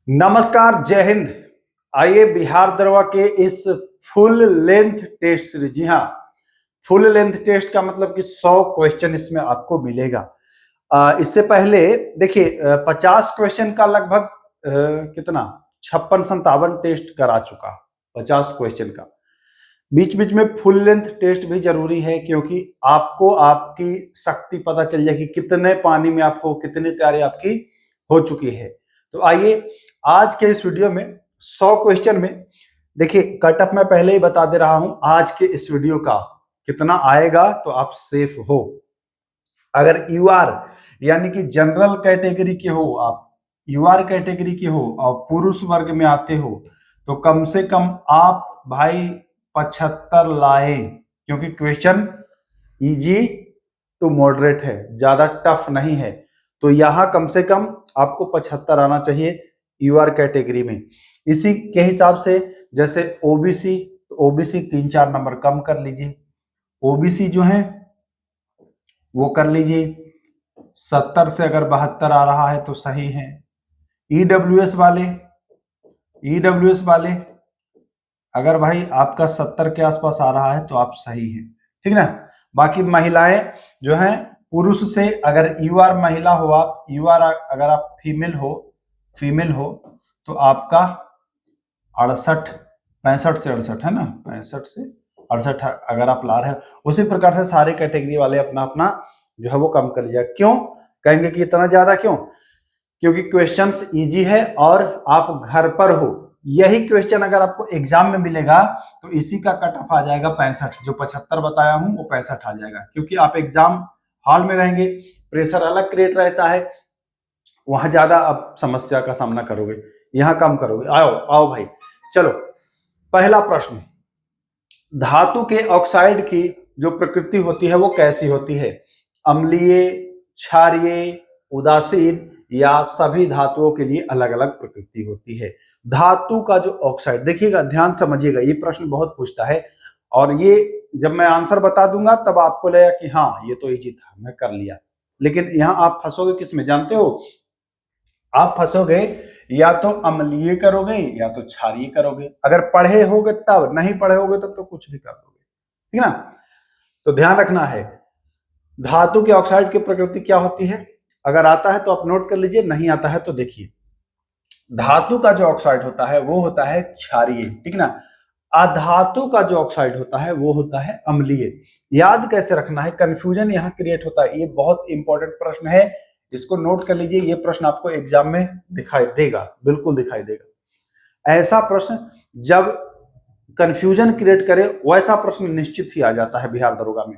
नमस्कार, जय हिंद। आइए बिहार दरोगा के इस फुल लेंथ टेस्ट सीरीज, जी हाँ, फुल लेंथ टेस्ट का मतलब कि 100 क्वेश्चन इसमें आपको मिलेगा। इससे पहले देखिए 50 क्वेश्चन का लगभग कितना 56-57 टेस्ट करा चुका, 50 क्वेश्चन का। बीच बीच में फुल लेंथ टेस्ट भी जरूरी है, क्योंकि आपको आपकी शक्ति पता चल जाएगी, कितने पानी में आप हो, कितनी तैयारी आपकी हो चुकी है। तो आइए आज के इस वीडियो में 100 क्वेश्चन में देखिए, कटअप मैं पहले ही बता दे रहा हूं आज के इस वीडियो का कितना आएगा, तो आप सेफ हो। अगर यू आर यानी कि जनरल कैटेगरी के हो, आप यू आर कैटेगरी के हो और पुरुष वर्ग में आते हो, तो कम से कम आप भाई 75 लाए, क्योंकि क्वेश्चन इजी टू मॉडरेट है, ज्यादा टफ नहीं है। तो यहां कम से कम आपको 75 आना चाहिए यू आर कैटेगरी में। इसी के हिसाब से जैसे ओबीसी, ओबीसी 3-4 नंबर कम कर लीजिए। ओबीसी जो है वो कर लीजिए 70 से, अगर 72 आ रहा है तो सही है। ईडब्ल्यूएस वाले, ईडब्ल्यूएस वाले अगर भाई आपका 70 के आसपास आ रहा है तो आप सही हैं, ठीक ना। बाकी महिलाएं जो हैं, पुरुष से अगर यू आर महिला हो, आप यू आर अगर आप फीमेल हो तो आपका 68, 65 से 68 है ना, 65 से 68 अगर आप ला रहे हैं। उसी प्रकार से सारे कैटेगरी वाले अपना अपना जो है वो कम कर लिया। क्यों कहेंगे कि इतना ज्यादा क्यों? क्योंकि क्वेश्चंस इजी है और आप घर पर हो। यही क्वेश्चन अगर आपको एग्जाम में मिलेगा तो इसी का कट ऑफ आ जाएगा 65, जो 75 बताया हूं वो 65 आ जाएगा। क्योंकि आप एग्जाम हॉल में रहेंगे, प्रेशर अलग क्रिएट रहता है, वहां ज्यादा आप समस्या का सामना करोगे, यहां कम करोगे। आओ आओ भाई, चलो पहला प्रश्न, धातु के ऑक्साइड की जो प्रकृति होती है वो कैसी होती है? अम्लीय, क्षारीय, उदासीन, या सभी धातुओं के लिए अलग अलग प्रकृति होती है? धातु का जो ऑक्साइड, देखिएगा ध्यान समझिएगा, ये प्रश्न बहुत पूछता है, और ये जब मैं आंसर बता दूंगा तब आपको लगेगा कि हाँ ये तो इजी था, मैं कर लिया। लेकिन यहां आप फंसोगे किस में जानते हो? आप फंसोगे या तो अम्लीय करोगे या तो क्षारीय करोगे। अगर पढ़े होगे तब, नहीं पढ़े होगे तब तो कुछ भी कर दोगे, ठीक ना। तो ध्यान रखना है, धातु के ऑक्साइड की प्रकृति क्या होती है। अगर आता है तो आप नोट कर लीजिए, नहीं आता है तो देखिए। धातु का जो ऑक्साइड होता है वो होता है क्षारीय, ठीक ना। अधातु का जो ऑक्साइड होता है वो होता है अम्लीय। याद कैसे रखना है, कंफ्यूजन यहां क्रिएट होता है। ये बहुत इंपॉर्टेंट प्रश्न है, इसको नोट कर लीजिए। ये प्रश्न आपको एग्जाम में दिखाई देगा, बिल्कुल दिखाई देगा। ऐसा प्रश्न जब कंफ्यूजन क्रिएट करे वैसा प्रश्न निश्चित ही आ जाता है बिहार दरोगा में।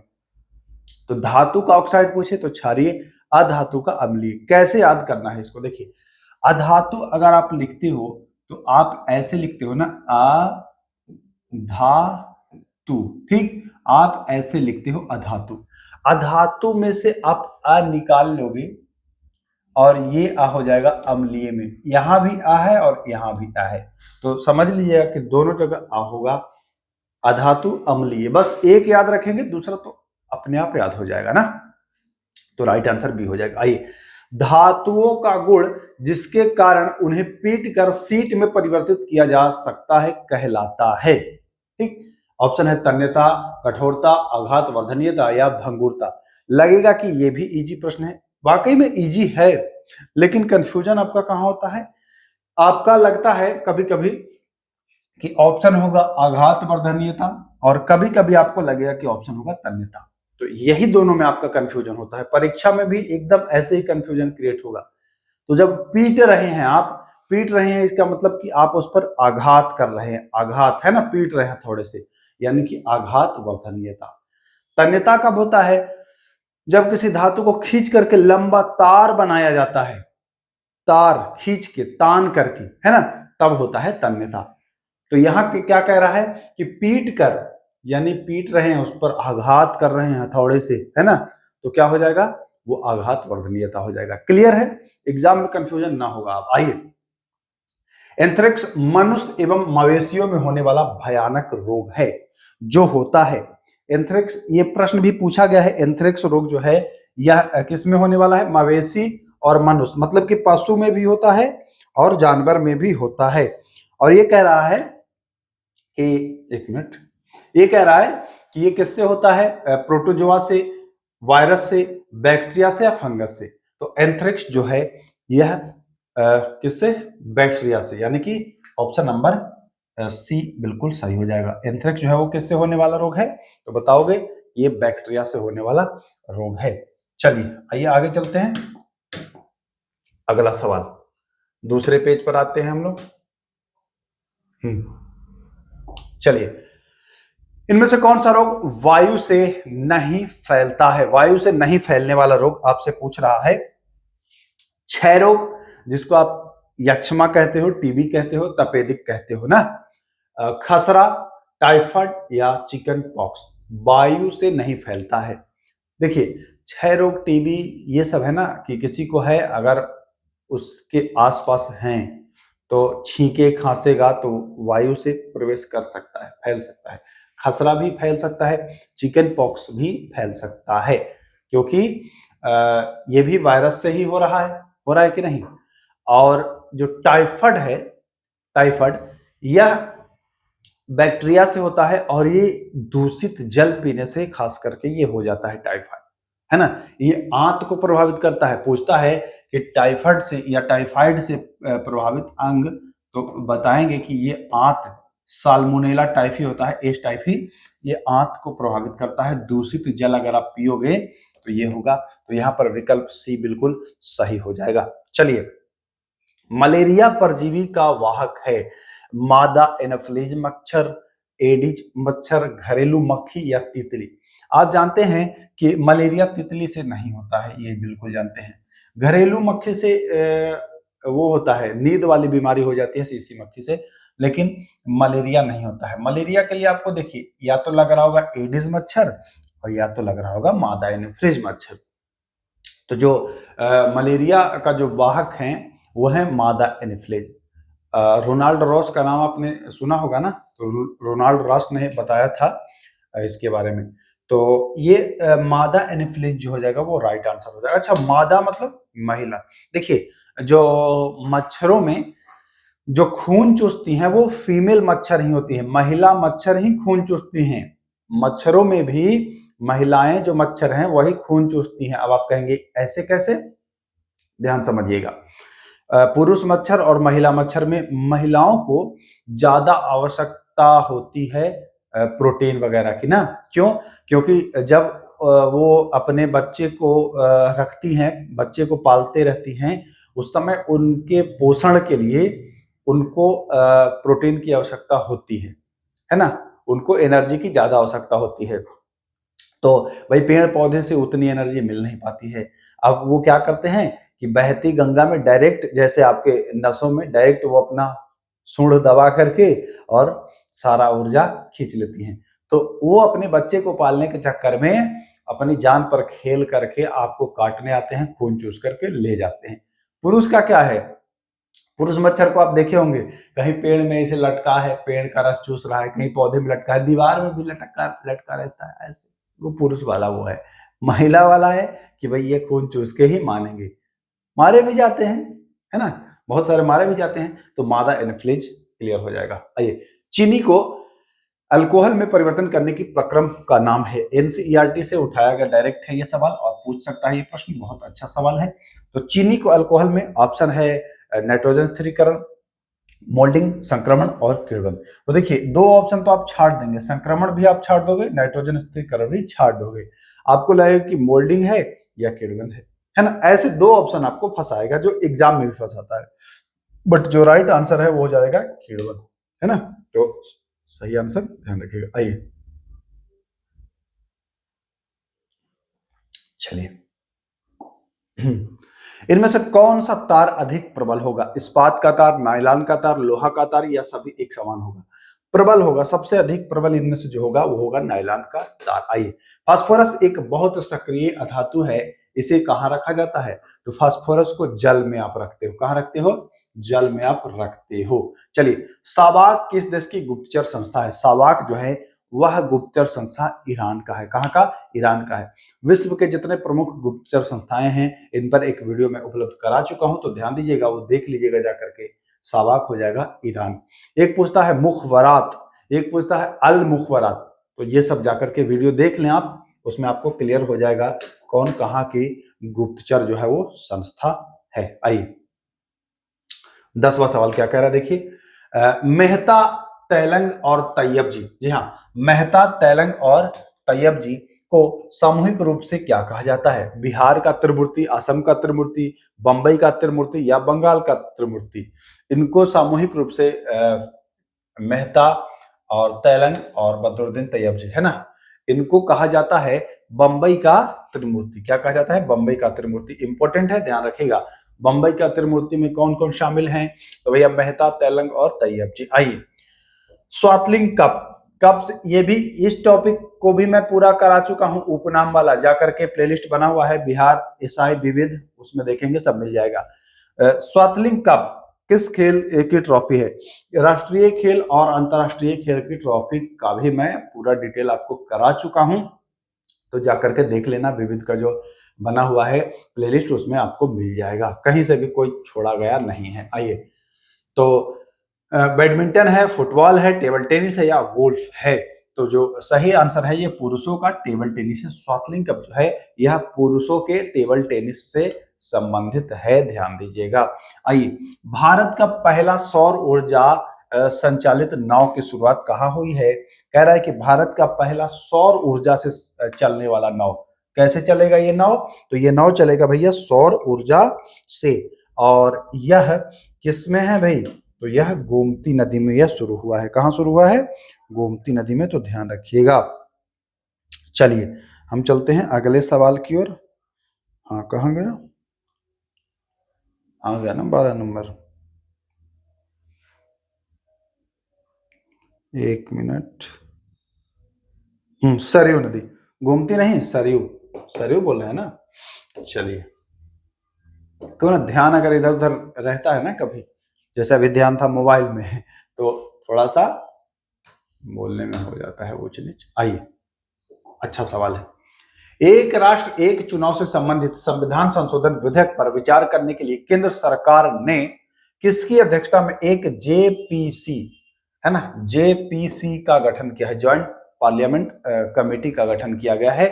तो धातु का ऑक्साइड पूछे तो क्षारीय, अधातु का अम्लीय। कैसे याद करना है इसको, देखिए अधातु अगर आप लिखते हो तो आप ऐसे लिखते हो ना, अधातु, ठीक, आप ऐसे लिखते हो अधातु। अधातु में से आप अ निकाल लोगे और ये आ हो जाएगा अम्लीय में। यहां भी आ है और यहां भी आ है, तो समझ लीजिएगा कि दोनों जगह आ होगा। अधातु अम्लीय, बस एक याद रखेंगे, दूसरा तो अपने आप याद हो जाएगा ना। तो राइट आंसर बी हो जाएगा। आइए, धातुओं का गुण जिसके कारण उन्हें पीट कर सीट में परिवर्तित किया जा सकता है कहलाता है, ठीक। ऑप्शन है तन्यता, कठोरता, आघात वर्धनीयता या भंगुरता। लगेगा कि ये भी इजी प्रश्न है, वाकई में इजी है, लेकिन कंफ्यूजन आपका कहां होता है? आपका लगता है कभी कभी कि ऑप्शन होगा आघात वर्धनीयता, और कभी कभी आपको लगेगा कि ऑप्शन होगा तन्यता। तो यही दोनों में आपका कंफ्यूजन होता है। परीक्षा में भी एकदम ऐसे ही कंफ्यूजन क्रिएट होगा। तो जब पीट रहे हैं, आप पीट रहे हैं, इसका मतलब कि आप उस पर आघात कर रहे हैं। आघात है ना, पीट रहे हैं थोड़े से, यानी कि आघात वर्धनीयता। तन्यता कब होता है? जब किसी धातु को खींच करके लंबा तार बनाया जाता है, तार खींच के, तान करके, है ना, तब होता है तन्यता। तो यहां क्या कह रहा है कि पीट कर, यानी पीट रहे हैं, उस पर आघात कर रहे हैं हथौड़े से, है ना, तो क्या हो जाएगा? वो आघात वर्धनीयता हो जाएगा। क्लियर है? एग्जाम में कंफ्यूजन ना होगा। आप आइए, एंथ्रेक्स मनुष्य एवं मवेशियों में होने वाला भयानक रोग है जो होता है। एंथ्रेक्स, ये प्रश्न भी पूछा गया है, एंथ्रेक्स रोग जो है यह किस में होने वाला है? मवेशी और मनुष्य, मतलब कि पशु में भी होता है और जानवर में भी होता है। और ये कह रहा है कि एक मिनट, ये कह रहा है कि ये किससे होता है, प्रोटोजोआ से, वायरस से, बैक्टीरिया से या फंगस से। तो एंथ्रेक्स जो है यह किससे, बैक्टीरिया से, यानी कि ऑप्शन नंबर सी बिल्कुल सही हो जाएगा। एंथ्रेक्स जो है वो किससे होने वाला रोग है, तो बताओगे ये बैक्टीरिया से होने वाला रोग है। चलिए आइए आगे चलते हैं, अगला सवाल, दूसरे पेज पर आते हैं हम लोग। चलिए, इनमें से कौन सा रोग वायु से नहीं फैलता है, वायु से नहीं फैलने वाला रोग आपसे पूछ रहा है। क्षय रोग, जिसको आप यक्ष्मा कहते हो, टीबी कहते हो, तपेदिक कहते हो ना, खसरा, टाइफाइड या चिकन पॉक्स, वायु से नहीं फैलता है। देखिए क्षय रोग, टीबी, ये सब है ना कि किसी को है, अगर उसके आसपास हैं तो छींके खांसेगा तो वायु से प्रवेश कर सकता है, फैल सकता है। खसरा भी फैल सकता है, चिकन पॉक्स भी फैल सकता है, क्योंकि ये भी वायरस से ही हो रहा है कि नहीं। और जो टाइफाइड है, टाइफाइड यह बैक्टीरिया से होता है, और ये दूषित जल पीने से खास करके ये हो जाता है टाइफाइड, है ना। ये आंत को प्रभावित करता है। पूछता है कि टाइफाइड से या टाइफाइड से प्रभावित अंग, तो बताएंगे कि ये आंत, साल्मोनेला टाइफी होता है, एस टाइफी, ये आंत को प्रभावित करता है। दूषित जल अगर आप पियोगे तो ये होगा। तो यहाँ पर विकल्प सी बिल्कुल सही हो जाएगा। चलिए, मलेरिया परजीवी का वाहक है मादा एनोफिलीज मच्छर, एडिज मच्छर, घरेलू मक्खी या तितली। आप जानते हैं कि मलेरिया तितली से नहीं होता है, ये बिल्कुल जानते हैं। घरेलू मक्खी से वो होता है, नींद वाली बीमारी हो जाती है सीसी मक्खी से, लेकिन मलेरिया नहीं होता है। मलेरिया के लिए आपको देखिए, या तो लग रहा होगा एडिस मच्छर और या तो लग रहा होगा मादा एनोफिलीज मच्छर। तो जो मलेरिया का जो वाहक है वो है मादा एनोफिलीज। रोनाल्ड रॉस का नाम आपने सुना होगा ना, तो रोनाल्ड रॉस ने बताया था इसके बारे में। तो ये मादा एनोफिलीज जो हो जाएगा वो राइट आंसर हो जाएगा। अच्छा, मादा मतलब महिला। देखिए, जो मच्छरों में जो खून चूसती हैं वो फीमेल मच्छर ही होती है, महिला मच्छर ही खून चूसती हैं। मच्छरों में भी महिलाएं जो मच्छर हैं वही खून चूसती हैं। अब आप कहेंगे ऐसे कैसे, ध्यान समझिएगा। पुरुष मच्छर और महिला मच्छर में महिलाओं को ज्यादा आवश्यकता होती है प्रोटीन वगैरह की ना। क्यों? क्योंकि जब वो अपने बच्चे को रखती हैं, बच्चे को पालते रहती हैं, उस समय उनके पोषण के लिए उनको प्रोटीन की आवश्यकता होती है ना, उनको एनर्जी की ज्यादा आवश्यकता होती है। तो भाई पेड़ पौधे से उतनी एनर्जी मिल नहीं पाती है। अब वो क्या करते हैं कि बहती गंगा में डायरेक्ट, जैसे आपके नसों में डायरेक्ट वो अपना सूंड दबा करके और सारा ऊर्जा खींच लेती हैं। तो वो अपने बच्चे को पालने के चक्कर में अपनी जान पर खेल करके आपको काटने आते हैं, खून चूस करके ले जाते हैं। पुरुष का क्या है, पुरुष मच्छर को आप देखे होंगे, कहीं पेड़ में इसे लटका है, पेड़ का रस चूस रहा है, कहीं पौधे में लटका है, दीवार में भी लटका लटका रहता है, ऐसे वो पुरुष वाला वो है। महिला वाला है कि भाई ये खून चूस के ही मानेंगे, मारे भी जाते हैं, है ना, बहुत सारे मारे भी जाते हैं। तो मादा एनोफिलीज क्लियर हो जाएगा। आइए, चीनी को अल्कोहल में परिवर्तन करने की प्रक्रम का नाम है। एनसीईआरटी से उठाया गया डायरेक्ट है ये सवाल, और पूछ सकता है ये प्रश्न, बहुत अच्छा सवाल है। तो चीनी को अल्कोहल में ऑप्शन है नाइट्रोजन स्थिरीकरण, मोल्डिंग, संक्रमण और किण्वन। तो देखिए, दो ऑप्शन तो आप छाट देंगे, संक्रमण भी आप छाट दोगे, नाइट्रोजन स्थिरीकरण भी छाट दोगे। आपको लगेगा कि मोल्डिंग है या किण्वन है ना। ऐसे दो ऑप्शन आपको फंसाएगा जो एग्जाम में भी फंसाता है, बट जो राइट आंसर है वो हो जाएगा किण्वन, है ना। तो सही आंसर ध्यान रखिएगा। आइए चलिए, इनमें से कौन सा तार अधिक प्रबल होगा, इस्पात का तार, नायलॉन का तार, लोहा का तार, या सभी एक समान होगा। प्रबल होगा, सबसे अधिक प्रबल इनमें से जो होगा वो होगा नायलॉन का तार। आइए, फास्फोरस एक बहुत सक्रिय अधातु है, इसे कहाँ रखा जाता है, तो फास्फोरस को जल में आप रखते हो। कहाँ रखते हो, जल में आप रखते हो। चलिए, सावाक किस देश की गुप्तचर संस्था है। सावाक जो है वह गुप्तचर संस्था ईरान का है। कहाँ का? ईरान का है। विश्व के जितने प्रमुख गुप्तचर संस्थाएं हैं इन पर एक वीडियो मैं उपलब्ध करा चुका हूं, तो ध्यान दीजिएगा, वो देख लीजिएगा जाकर के, साबाक हो जाएगा ईरान। एक पूछता है मुखबरात, एक पूछता है अल मुखबरात, तो ये सब जाकर के वीडियो देख लें आप, उसमें आपको क्लियर हो जाएगा कौन कहाँ की गुप्तचर जो है वो संस्था है। आइए 10वां सवाल क्या कह रहा है, देखिए। मेहता, तेलंग और तैयब जी, जी हाँ, मेहता, तेलंग और तैयब जी को सामूहिक रूप से क्या कहा जाता है? बिहार का त्रिमूर्ति, असम का त्रिमूर्ति, बंबई का त्रिमूर्ति या बंगाल का त्रिमूर्ति? इनको सामूहिक रूप से मेहता और तेलंग और बदरुद्दीन तैयब जी, है ना, इनको कहा जाता है बंबई का त्रिमूर्ति। क्या कहा जाता है? बंबई का त्रिमूर्ति। इंपॉर्टेंट है, ध्यान रखिएगा। बंबई का त्रिमूर्ति में कौन कौन शामिल हैं? तो भैया मेहता, तेलंग और तैयब जी। आइए स्वातलिंग कप, कप्स, ये भी, इस टॉपिक को भी मैं पूरा करा चुका हूं, उपनाम वाला, जाकर के प्लेलिस्ट बना हुआ है बिहार ईसाई विविध, उसमें देखेंगे, सब मिल जाएगा। स्वातलिंग कप किस खेल की ट्रॉफी है? राष्ट्रीय खेल और अंतरराष्ट्रीय खेल की ट्रॉफी का भी मैं पूरा डिटेल आपको करा चुका हूं, तो जाकर के देख लेना, विविध का जो बना हुआ है प्लेलिस्ट, उसमें आपको मिल जाएगा, कहीं से भी कोई छोड़ा गया नहीं है। आइए, तो बैडमिंटन है, फुटबॉल है, टेबल टेनिस है या गोल्फ है? तो जो सही आंसर है ये पुरुषों का टेबल टेनिस है। स्वातलिंग कप जो है यह पुरुषों के टेबल टेनिस से संबंधित है, ध्यान दीजिएगा। आइए, भारत का पहला सौर ऊर्जा संचालित नाव की शुरुआत कहाँ हुई है? कह रहा है कि भारत का पहला सौर ऊर्जा से चलने वाला नाव, कैसे चलेगा ये नाव? तो ये नाव चलेगा भैया सौर ऊर्जा से, और यह किसमें है भाई? तो यह गोमती नदी में यह शुरू हुआ है। कहाँ शुरू हुआ है? गोमती नदी में, तो ध्यान रखिएगा। चलिए हम चलते हैं अगले सवाल की ओर। हाँ, कहाँ गया? आ गया ना 12 नंबर। एक मिनट। सरयू नदी, गोमती नहीं, सरयू, सरयू बोल रहे हैं ना। चलिए, क्यों ना, ध्यान अगर इधर उधर रहता है ना कभी, जैसे अभी ध्यान था मोबाइल में, तो थोड़ा सा बोलने में हो जाता है ऊंच नीच। आइए, अच्छा सवाल है। एक राष्ट्र एक चुनाव से संबंधित संविधान संशोधन विधेयक पर विचार करने के लिए केंद्र सरकार ने किसकी अध्यक्षता में एक जेपीसी, है ना, जेपीसी का गठन किया है? ज्वाइंट पार्लियामेंट कमेटी का गठन किया गया है।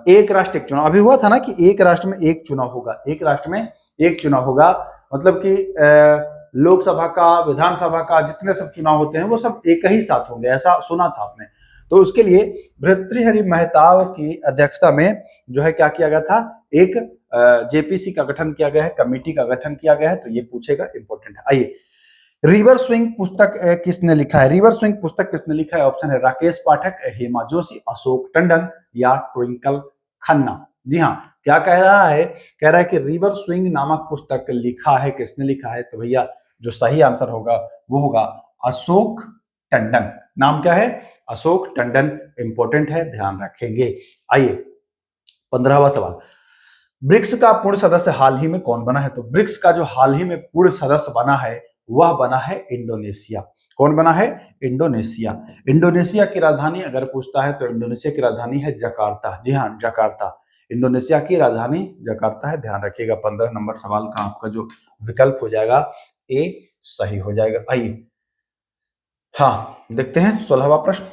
एक राष्ट्र एक चुनाव, अभी हुआ था ना कि एक राष्ट्र में एक चुनाव होगा, एक राष्ट्र में एक चुनाव होगा, मतलब कि लोकसभा का, विधानसभा का, जितने सब चुनाव होते हैं वो सब एक ही साथ होंगे, ऐसा सुना था आपने। तो उसके लिए भर्तृहरि महताब की अध्यक्षता में जो है क्या किया गया था? एक जेपीसी का गठन किया गया है, कमेटी का गठन किया गया है, तो ये पूछेगा, इंपॉर्टेंट है। आइए, रिवर स्विंग पुस्तक किसने लिखा है? रिवर स्विंग पुस्तक किसने लिखा है? ऑप्शन है राकेश पाठक, हेमा जोशी, अशोक टंडन या ट्विंकल खन्ना। जी हाँ, क्या कह रहा है? कह रहा है कि रिवर स्विंग नामक पुस्तक लिखा है, किसने लिखा है? तो भैया जो सही आंसर होगा वो होगा अशोक टंडन। नाम क्या है? अशोक टंडन। इंपॉर्टेंट है, ध्यान रखेंगे। आइए 15वां सवाल। ब्रिक्स का पूर्ण सदस्य हाल ही में कौन बना है? तो ब्रिक्स का जो हाल ही में पूर्ण सदस्य बना है वह बना है इंडोनेशिया। कौन बना है? इंडोनेशिया। इंडोनेशिया की राजधानी अगर पूछता है तो इंडोनेशिया की राजधानी है जकार्ता। जी हाँ, जकार्ता। इंडोनेशिया की राजधानी जकार्ता है, ध्यान रखिएगा। 15 नंबर सवाल का आपका जो विकल्प हो जाएगा ए सही हो जाएगा। आइए, हाँ देखते हैं 16वां प्रश्न।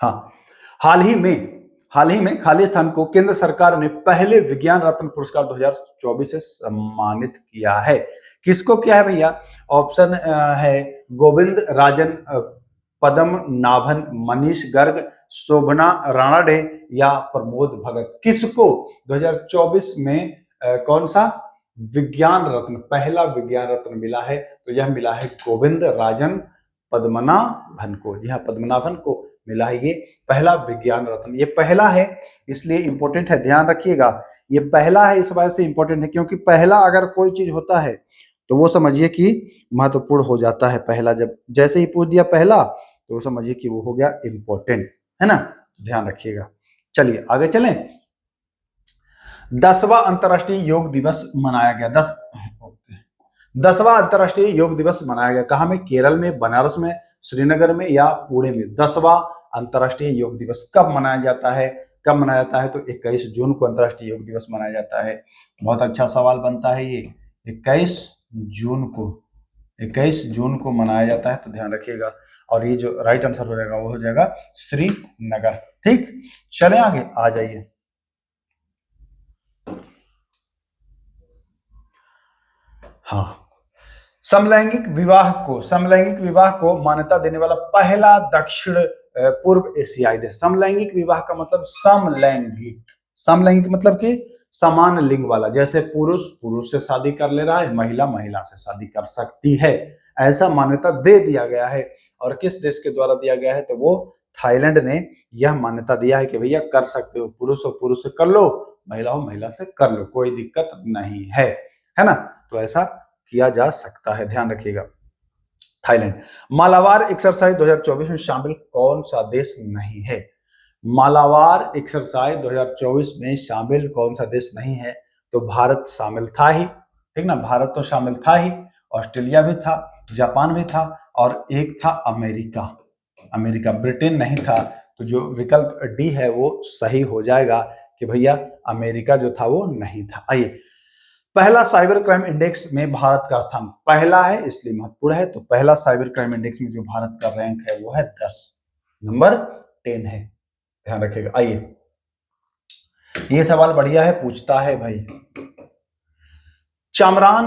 हाँ, हाल ही में खालिस्तान को केंद्र सरकार ने पहले विज्ञान रत्न पुरस्कार 2024 से सम्मानित किया है। किसको किया है भैया? ऑप्शन है गोविंद राजन, पद्म नाभन, मनीष गर्ग, शोभना राणाडे या प्रमोद भगत। किसको 2024 में कौन सा विज्ञान रत्न, पहला विज्ञान रत्न मिला है? तो यह मिला है गोविंद राजन पद्मनाभन को। जी हाँ, पद्मनाभन को मिला है ये पहला विज्ञान रत्न। ये पहला है इसलिए इंपॉर्टेंट है, ध्यान रखिएगा। ये पहला है इस वजह से इंपॉर्टेंट है क्योंकि पहला अगर कोई चीज होता है तो वो समझिए कि महत्वपूर्ण हो जाता है। पहला जब जैसे ही पूछ दिया पहला तो वो समझिए कि वो हो गया इंपॉर्टेंट, है ना, ध्यान रखिएगा। चलिए आगे चलें। 10वां अंतर्राष्ट्रीय योग दिवस मनाया गया। 10वां अंतर्राष्ट्रीय योग दिवस मनाया गया कहाँ में? केरल में, बनारस में, श्रीनगर में या पुणे में। 10वां अंतर्राष्ट्रीय योग दिवस कब मनाया जाता है? कब मनाया जाता है? तो 21 जून को अंतर्राष्ट्रीय योग दिवस मनाया जाता है। बहुत अच्छा सवाल बनता है ये। 21 जून को 21 जून को मनाया जाता है, तो ध्यान रखिएगा। और ये जो राइट आंसर हो जाएगा वो हो जाएगा श्रीनगर। ठीक, चले आगे, आ जाइए। हाँ, समलैंगिक विवाह को मान्यता देने वाला पहला दक्षिण पूर्व एशियाई देश। समलैंगिक विवाह का मतलब समलैंगिक मतलब कि समान लिंग वाला, जैसे पुरुष पुरुष से शादी कर ले रहा है, महिला महिला से शादी कर सकती है, ऐसा मान्यता दे दिया गया है। और किस देश के द्वारा दिया गया है? तो वो थाईलैंड ने यह मान्यता दिया है कि भैया कर सकते हो, पुरुष हो पुरुष से कर लो, महिला हो महिला से कर लो, कोई दिक्कत नहीं है ना। तो ऐसा किया जा सकता है, ध्यान रखिएगा। थाईलैंड। मालाबार एक्सरसाइज 2024 में शामिल कौन सा देश नहीं है? मालाबार एक्सरसाइज 2024 में शामिल कौन सा देश नहीं है? तो भारत शामिल था ही, ठीक ना, भारत तो शामिल था ही, ऑस्ट्रेलिया भी था, जापान भी था, और एक था अमेरिका, ब्रिटेन नहीं था। तो जो विकल्प डी है वो सही हो जाएगा कि भैया अमेरिका जो था वो नहीं था। आइए, पहला साइबर क्राइम इंडेक्स में भारत का स्थान पहला है, इसलिए महत्वपूर्ण है। तो पहला साइबर क्राइम इंडेक्स में जो भारत का रैंक है वो है 10, नंबर 10 है, ध्यान रखिएगा। आइए, ये सवाल बढ़िया है, पूछता है भाई, चमरान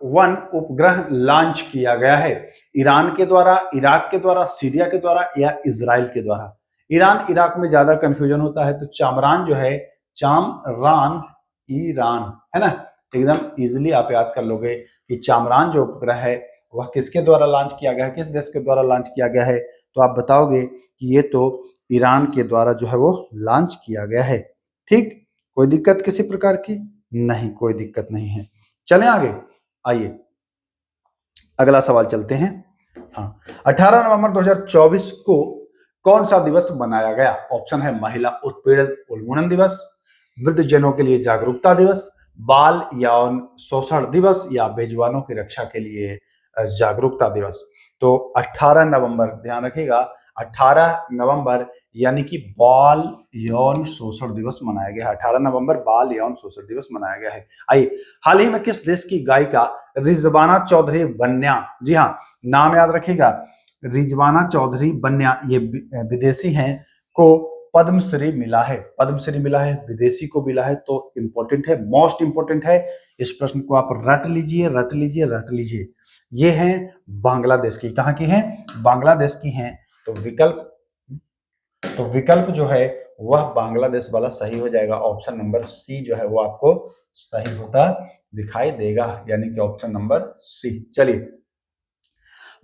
1 उपग्रह लॉन्च किया गया है। ईरान के द्वारा, इराक के द्वारा, सीरिया के द्वारा या इजराइल के द्वारा? ईरान इराक में ज्यादा कंफ्यूजन होता है, तो चामरान जो है, चामरान ईरान है ना, एकदम इजीली आप याद कर लोगे कि चामरान जो उपग्रह है वह किसके द्वारा लॉन्च किया गया है, किस देश के द्वारा लॉन्च किया गया है? तो आप बताओगे कि ये तो ईरान के द्वारा जो है वो लॉन्च किया गया है। ठीक, कोई दिक्कत किसी प्रकार की नहीं, कोई दिक्कत नहीं है। चलें आगे, आइए अगला सवाल चलते हैं। हाँ, 18 नवंबर 2024 को कौन सा दिवस मनाया गया? ऑप्शन है महिला उत्पीड़न उन्मूलन दिवस, वृद्धजनों के लिए जागरूकता दिवस, बाल यौन शोषण दिवस, या बेजुबानों की रक्षा के लिए जागरूकता दिवस। तो 18 नवंबर, ध्यान रखिएगा, 18 नवंबर यानी कि बाल यौन शोषण दिवस मनाया गया है। 18 नवंबर बाल यौन शोषण दिवस मनाया गया है। आइए, हाल ही में किस देश की गायिका रिजवाना चौधरी बन्या, जी हाँ, नाम याद रखिएगा, रिजवाना चौधरी बन्या, ये विदेशी हैं, को पद्मश्री मिला है। पद्मश्री मिला है, विदेशी को मिला है, तो इंपॉर्टेंट है, मोस्ट इंपॉर्टेंट है। इस प्रश्न को आप रट लीजिए। ये हैं बांग्लादेश की। कहाँ की हैं? बांग्लादेश की हैं। तो विकल्प जो है वह बांग्लादेश वाला सही हो जाएगा। ऑप्शन नंबर सी जो है वो आपको सही होता दिखाई देगा, यानी कि ऑप्शन नंबर सी। चलिए,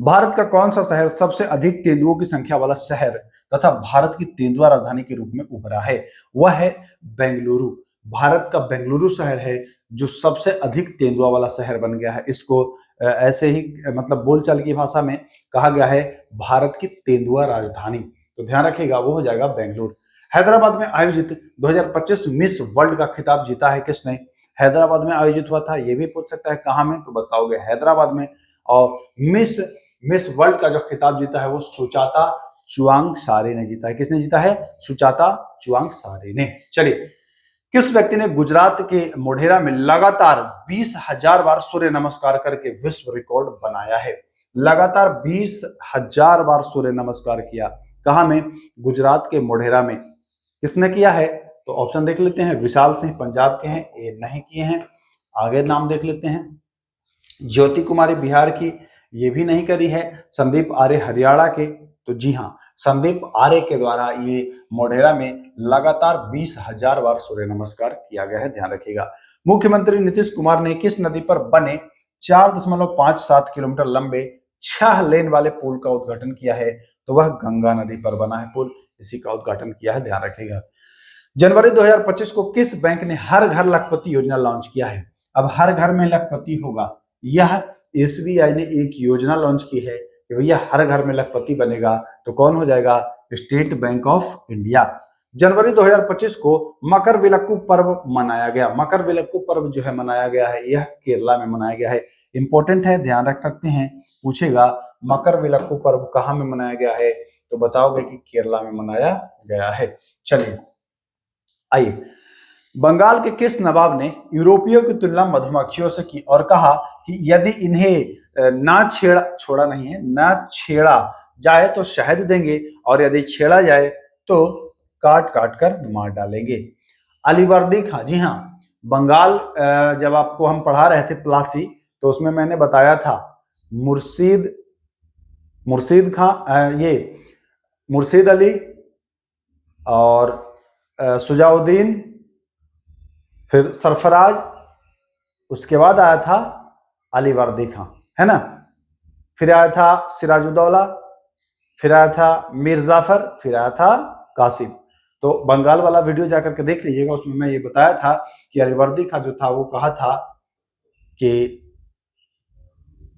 भारत का कौन सा शहर सबसे अधिक तेंदुओं की संख्या वाला शहर तथा भारत की तेंदुआ राजधानी के रूप में उभरा है? वह है बेंगलुरु। भारत का बेंगलुरु शहर है जो सबसे अधिक तेंदुआ वाला शहर बन गया है। इसको ऐसे ही मतलब बोलचाल की भाषा में कहा गया है भारत की तेंदुआ राजधानी। तो ध्यान रखिएगा, वो हो जाएगा बेंगलुरु। हैदराबाद में आयोजित 2025 मिस वर्ल्ड का खिताब जीता है किसने? हैदराबाद में आयोजित हुआ था, ये भी पूछ सकता है कहाँ में, तो बताओगे हैदराबाद में। और मिस वर्ल्ड का जो खिताब जीता है वो सुचाता चुआंगसारे ने जीता है। किसने जीता है? सुचाता चुआंगसारे ने। चलिए, किस व्यक्ति ने गुजरात के मोढेरा में लगातार 20,000 बार सूर्य नमस्कार करके विश्व रिकॉर्ड बनाया है? लगातार 20,000 बार सूर्य नमस्कार किया। कहां में? गुजरात के मोढेरा में। किसने किया है? तो ऑप्शन देख लेते हैं। विशाल सिंह पंजाब के हैं, ये नहीं किए हैं। आगे नाम देख लेते हैं। ज्योति कुमारी बिहार की, ये भी नहीं करी है। संदीप आर्य हरियाणा के, तो जी हाँ, संदीप आर्य के द्वारा ये मोढेरा में लगातार 20,000 बार सूर्य नमस्कार किया गया है, ध्यान रखिएगा। मुख्यमंत्री नीतीश कुमार ने किस नदी पर बने 4.57 किलोमीटर लंबे 6 लेन वाले पुल का उद्घाटन किया है? तो वह गंगा नदी पर बना है पुल, इसी का उद्घाटन किया है, ध्यान रखिएगा। जनवरी 2025 को किस बैंक ने हर घर लखपति योजना लॉन्च किया है? अब हर घर में लखपति होगा, यह एसबीआई ने एक योजना लॉन्च की है कि भैया हर घर में लखपति बनेगा, तो कौन हो जाएगा? State Bank of India. जनवरी 2025 को मकर विलक्कू पर्व मनाया गया। मकर विलक्कू पर्व जो है मनाया गया है, यह केरला में मनाया गया है। इंपॉर्टेंट है, ध्यान रख सकते हैं। पूछेगा मकर विलक्कू पर्व कहाँ में मनाया गया है, तो बताओगे कि केरला में मनाया गया है। चलिए आइए, बंगाल के किस नवाब ने यूरोपियों की तुलना मधुमक्खियों से की और कहा कि यदि इन्हें ना छोड़ा नहीं है, ना छेड़ा जाए तो शहद देंगे और यदि छेड़ा जाए तो काट काट कर मार डालेंगे। अलीवर्दी खां, जी हाँ, बंगाल जब आपको हम पढ़ा रहे थे प्लासी, तो उसमें मैंने बताया था मुर्शीद खां, ये मुर्शीद अली और सुजाउद्दीन, फिर सरफराज, उसके बाद आया था अलीवर्दी खां, है ना। फिर आया था सिराजुद्दौला, फिर आया था मीर जाफर, फिर आया था कासिम। तो बंगाल वाला वीडियो जाकर के देख लीजिएगा, उसमें मैं ये बताया था कि अलीवर्दी खां जो था वो कहा था कि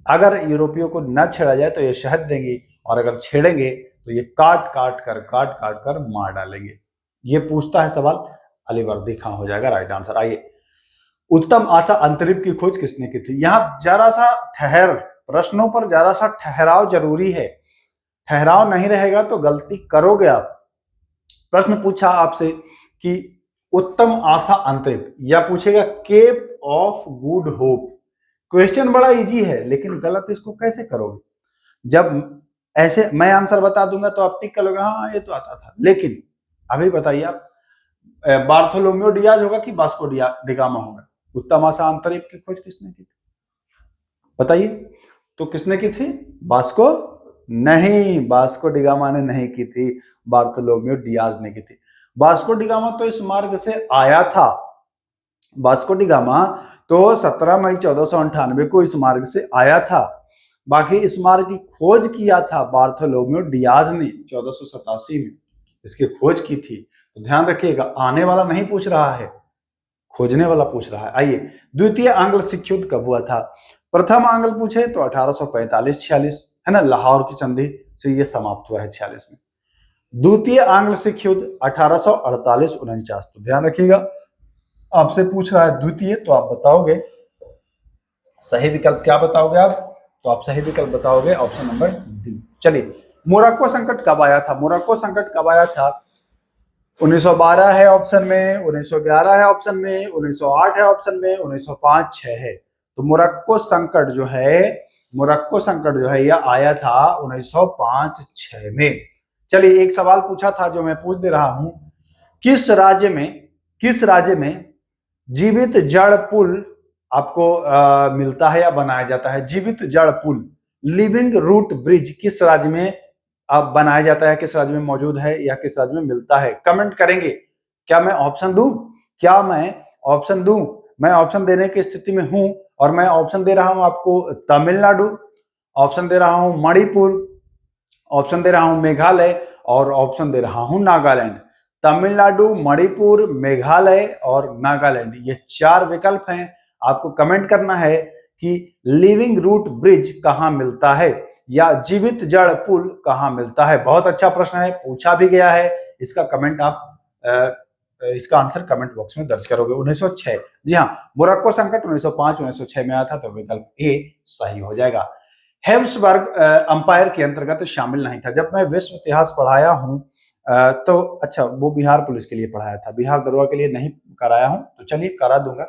अगर यूरोपियों को न छेड़ा जाए तो ये शहद देंगे और अगर छेड़ेंगे तो ये काट काट कर मार डालेंगे। ये पूछता है सवाल, अलीवर्दी खां हो जाएगा राइट आंसर। आइए, उत्तम आशा अंतरिक्ष की खोज किसने की थी। यहां जरा सा प्रश्नों पर जरा सा ठहराव जरूरी है, ठहराव नहीं रहेगा तो गलती करोगे आप। प्रश्न पूछा आपसे कि उत्तम आशा अंतरिक्ष, या पूछेगा Cape of Good Hope. Question बड़ा इजी है लेकिन गलत इसको कैसे करोगे। जब ऐसे मैं आंसर बता दूंगा तो आप टिक करोगे हाँ ये तो आता था, लेकिन अभी बताइए आप, बार्थोलोमेओ डियाज होगा कि वास्को डिगामा होगा। उत्तम आशा अंतरिक्ष की खोज किसने की थी बताइए, तो किसने की थी, वास्को नहीं, वास्को डिगामा ने नहीं की थी, बार्थोलोमेओ डियाज ने की थी। वास्को डिगामा तो इस मार्ग से आया था, वास्को डिगामा तो 17 मई 1498 को इस मार्ग से आया था। बाकी इस मार्ग की खोज किया था बार्थोलोमेओ डियाज ने 1487 में इसकी खोज की थी। तो ध्यान रखिएगा, आने वाला नहीं पूछ रहा है, खोजने वाला पूछ रहा है। आइए, द्वितीय आंग्ल सिख युद्ध कब हुआ था। प्रथम आंग्ल पूछे तो 1845-46, है ना, लाहौर की संधि से ये समाप्त हुआ है 46 में। द्वितीय आंग्ल सिख युद्ध 1848-49। तो ध्यान रखिएगा, आपसे पूछ रहा है द्वितीय, तो आप बताओगे सही विकल्प क्या बताओगे आप, तो आप सही विकल्प बताओगे ऑप्शन नंबर डी। चलिए, मोरक्को संकट कब आया था। मोरक्को संकट कब आया था, 1912 है ऑप्शन में, 1911 है ऑप्शन में, 1908 है ऑप्शन में, 1905-6 है। तो मोरक्को संकट जो है यह आया था 1905-6 में। चलिए, एक सवाल पूछा था जो मैं पूछ दे रहा हूं, किस राज्य में जीवित जड़ पुल आपको मिलता है या बनाया जाता है। जीवित जड़ पुल, लिविंग रूट ब्रिज किस राज्य में अब बनाया जाता है, किस राज्य में मौजूद है या किस राज्य में मिलता है, कमेंट करेंगे। क्या मैं ऑप्शन दूं, मैं ऑप्शन देने की स्थिति में हूं, और मैं ऑप्शन दे रहा हूं आपको तमिलनाडु, ऑप्शन दे रहा हूं मणिपुर, ऑप्शन दे रहा हूं मेघालय, और ऑप्शन दे रहा हूं नागालैंड। तमिलनाडु, मणिपुर, मेघालय और नागालैंड, ये 4 विकल्प हैं। आपको कमेंट करना है कि लिविंग रूट ब्रिज कहां मिलता है या जीवित जड़ पुल कहां मिलता है। बहुत अच्छा प्रश्न है, पूछा भी गया है। इसका कमेंट आप इसका आंसर कमेंट बॉक्स में दर्ज करोगे। 1906, जी हाँ, मोरक्को संकट 1905-1906 में आया था, तो विकल्प ए सही हो जाएगा। हेब्सबर्ग अंपायर के अंतर्गत शामिल नहीं था। जब मैं विश्व इतिहास पढ़ाया हूं तो अच्छा, वो बिहार पुलिस के लिए पढ़ाया था, बिहार दरोगा के लिए नहीं कराया हूं, तो चलिए करा दूंगा।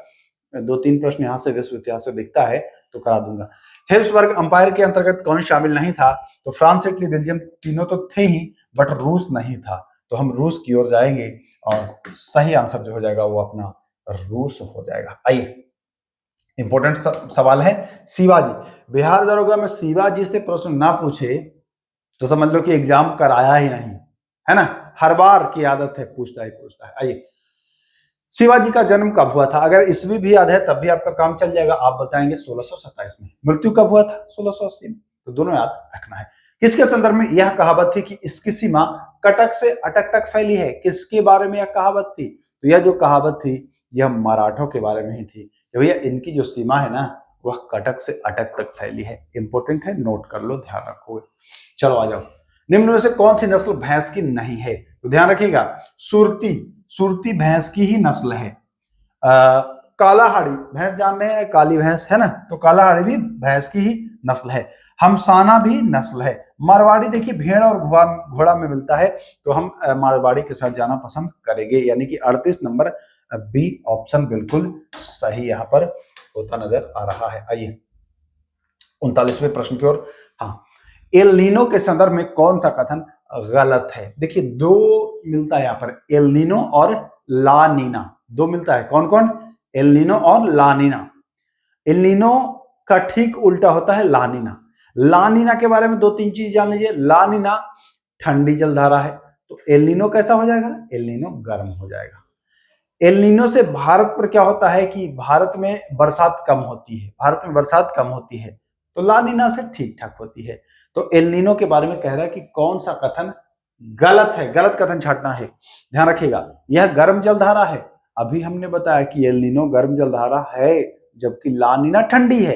2-3 प्रश्न यहाँ से विश्व इतिहास से दिखता है तो करा दूंगा। हेब्सबर्ग अंपायर के अंतर्गत कौन शामिल नहीं था, तो फ्रांस, इटली, बेल्जियम तीनों तो थे ही, बट रूस नहीं था। तो हम रूस की ओर जाएंगे और सही आंसर जो हो जाएगा वो अपना रूस हो जाएगा। आइए, इंपॉर्टेंट सवाल है, शिवाजी। बिहार दरोगा में शिवाजी से प्रश्न ना पूछे तो समझ लो कि एग्जाम कराया ही नहीं, है ना, हर बार की आदत है, पूछता है। आइए, शिवाजी का जन्म कब हुआ था। अगर ईस्वी भी याद है तब भी आपका काम चल जाएगा, आप बताएंगे 1627 में। मृत्यु कब हुआ था, 1680 में। तो दोनों याद रखना है। किसके संदर्भ में यह कहावत थी कि इसकी सीमा कटक से अटक तक फैली है, किसके बारे में यह कहावत थी, तो यह जो कहावत थी यह मराठों के बारे में ही थी। भैया इनकी जो सीमा है ना वह कटक से अटक तक फैली है। इंपॉर्टेंट है, नोट कर लो, ध्यान रखोगे। चलो आ जाओ, निम्न में से कौन सी नस्ल भैंस की नहीं है, तो ध्यान रखिएगा, सुरती भैंस की ही नस्ल है। कालाहाड़ी भैंस जान रहे हैं, काली भैंस है ना, तो कालाहाड़ी भी भैंस की ही नस्ल है। हमसाना भी नस्ल है। मारवाड़ी देखिए भेड़ और घोड़ा में मिलता है, तो हम मारवाड़ी के साथ जाना पसंद करेंगे, यानी कि 38 नंबर बी ऑप्शन बिल्कुल सही यहाँ पर होता नजर आ रहा है। आइए 39वें प्रश्न की ओर। हाँ, एल नीनो के संदर्भ में कौन सा कथन गलत है? देखिए दो मिलता है यहाँ पर, एल नीनो और ला नीना, दो मिलता है। कौन कौन? एल नीनो और ला नीना। एल नीनो का ठीक उल्टा होता है ला नीना। ला नीना के बारे में दो तीन चीज जान लीजिए। ला नीना ठंडी जलधारा है, तो एल नीनो कैसा हो जाएगा? एल नीनो गर्म हो जाएगा। एल नीनो से भारत पर क्या होता है कि भारत में बरसात कम होती है, भारत में बरसात कम होती है, तो ला नीना से ठीक ठाक होती है। तो एल नीनो के बारे में कह रहा है कि कौन सा कथन गलत है, गलत कथन छांटना है। ध्यान रखिएगा, यह गर्म जलधारा है। अभी हमने बताया कि एल नीनो गर्म जलधारा है, जबकि ला नीना ठंडी है,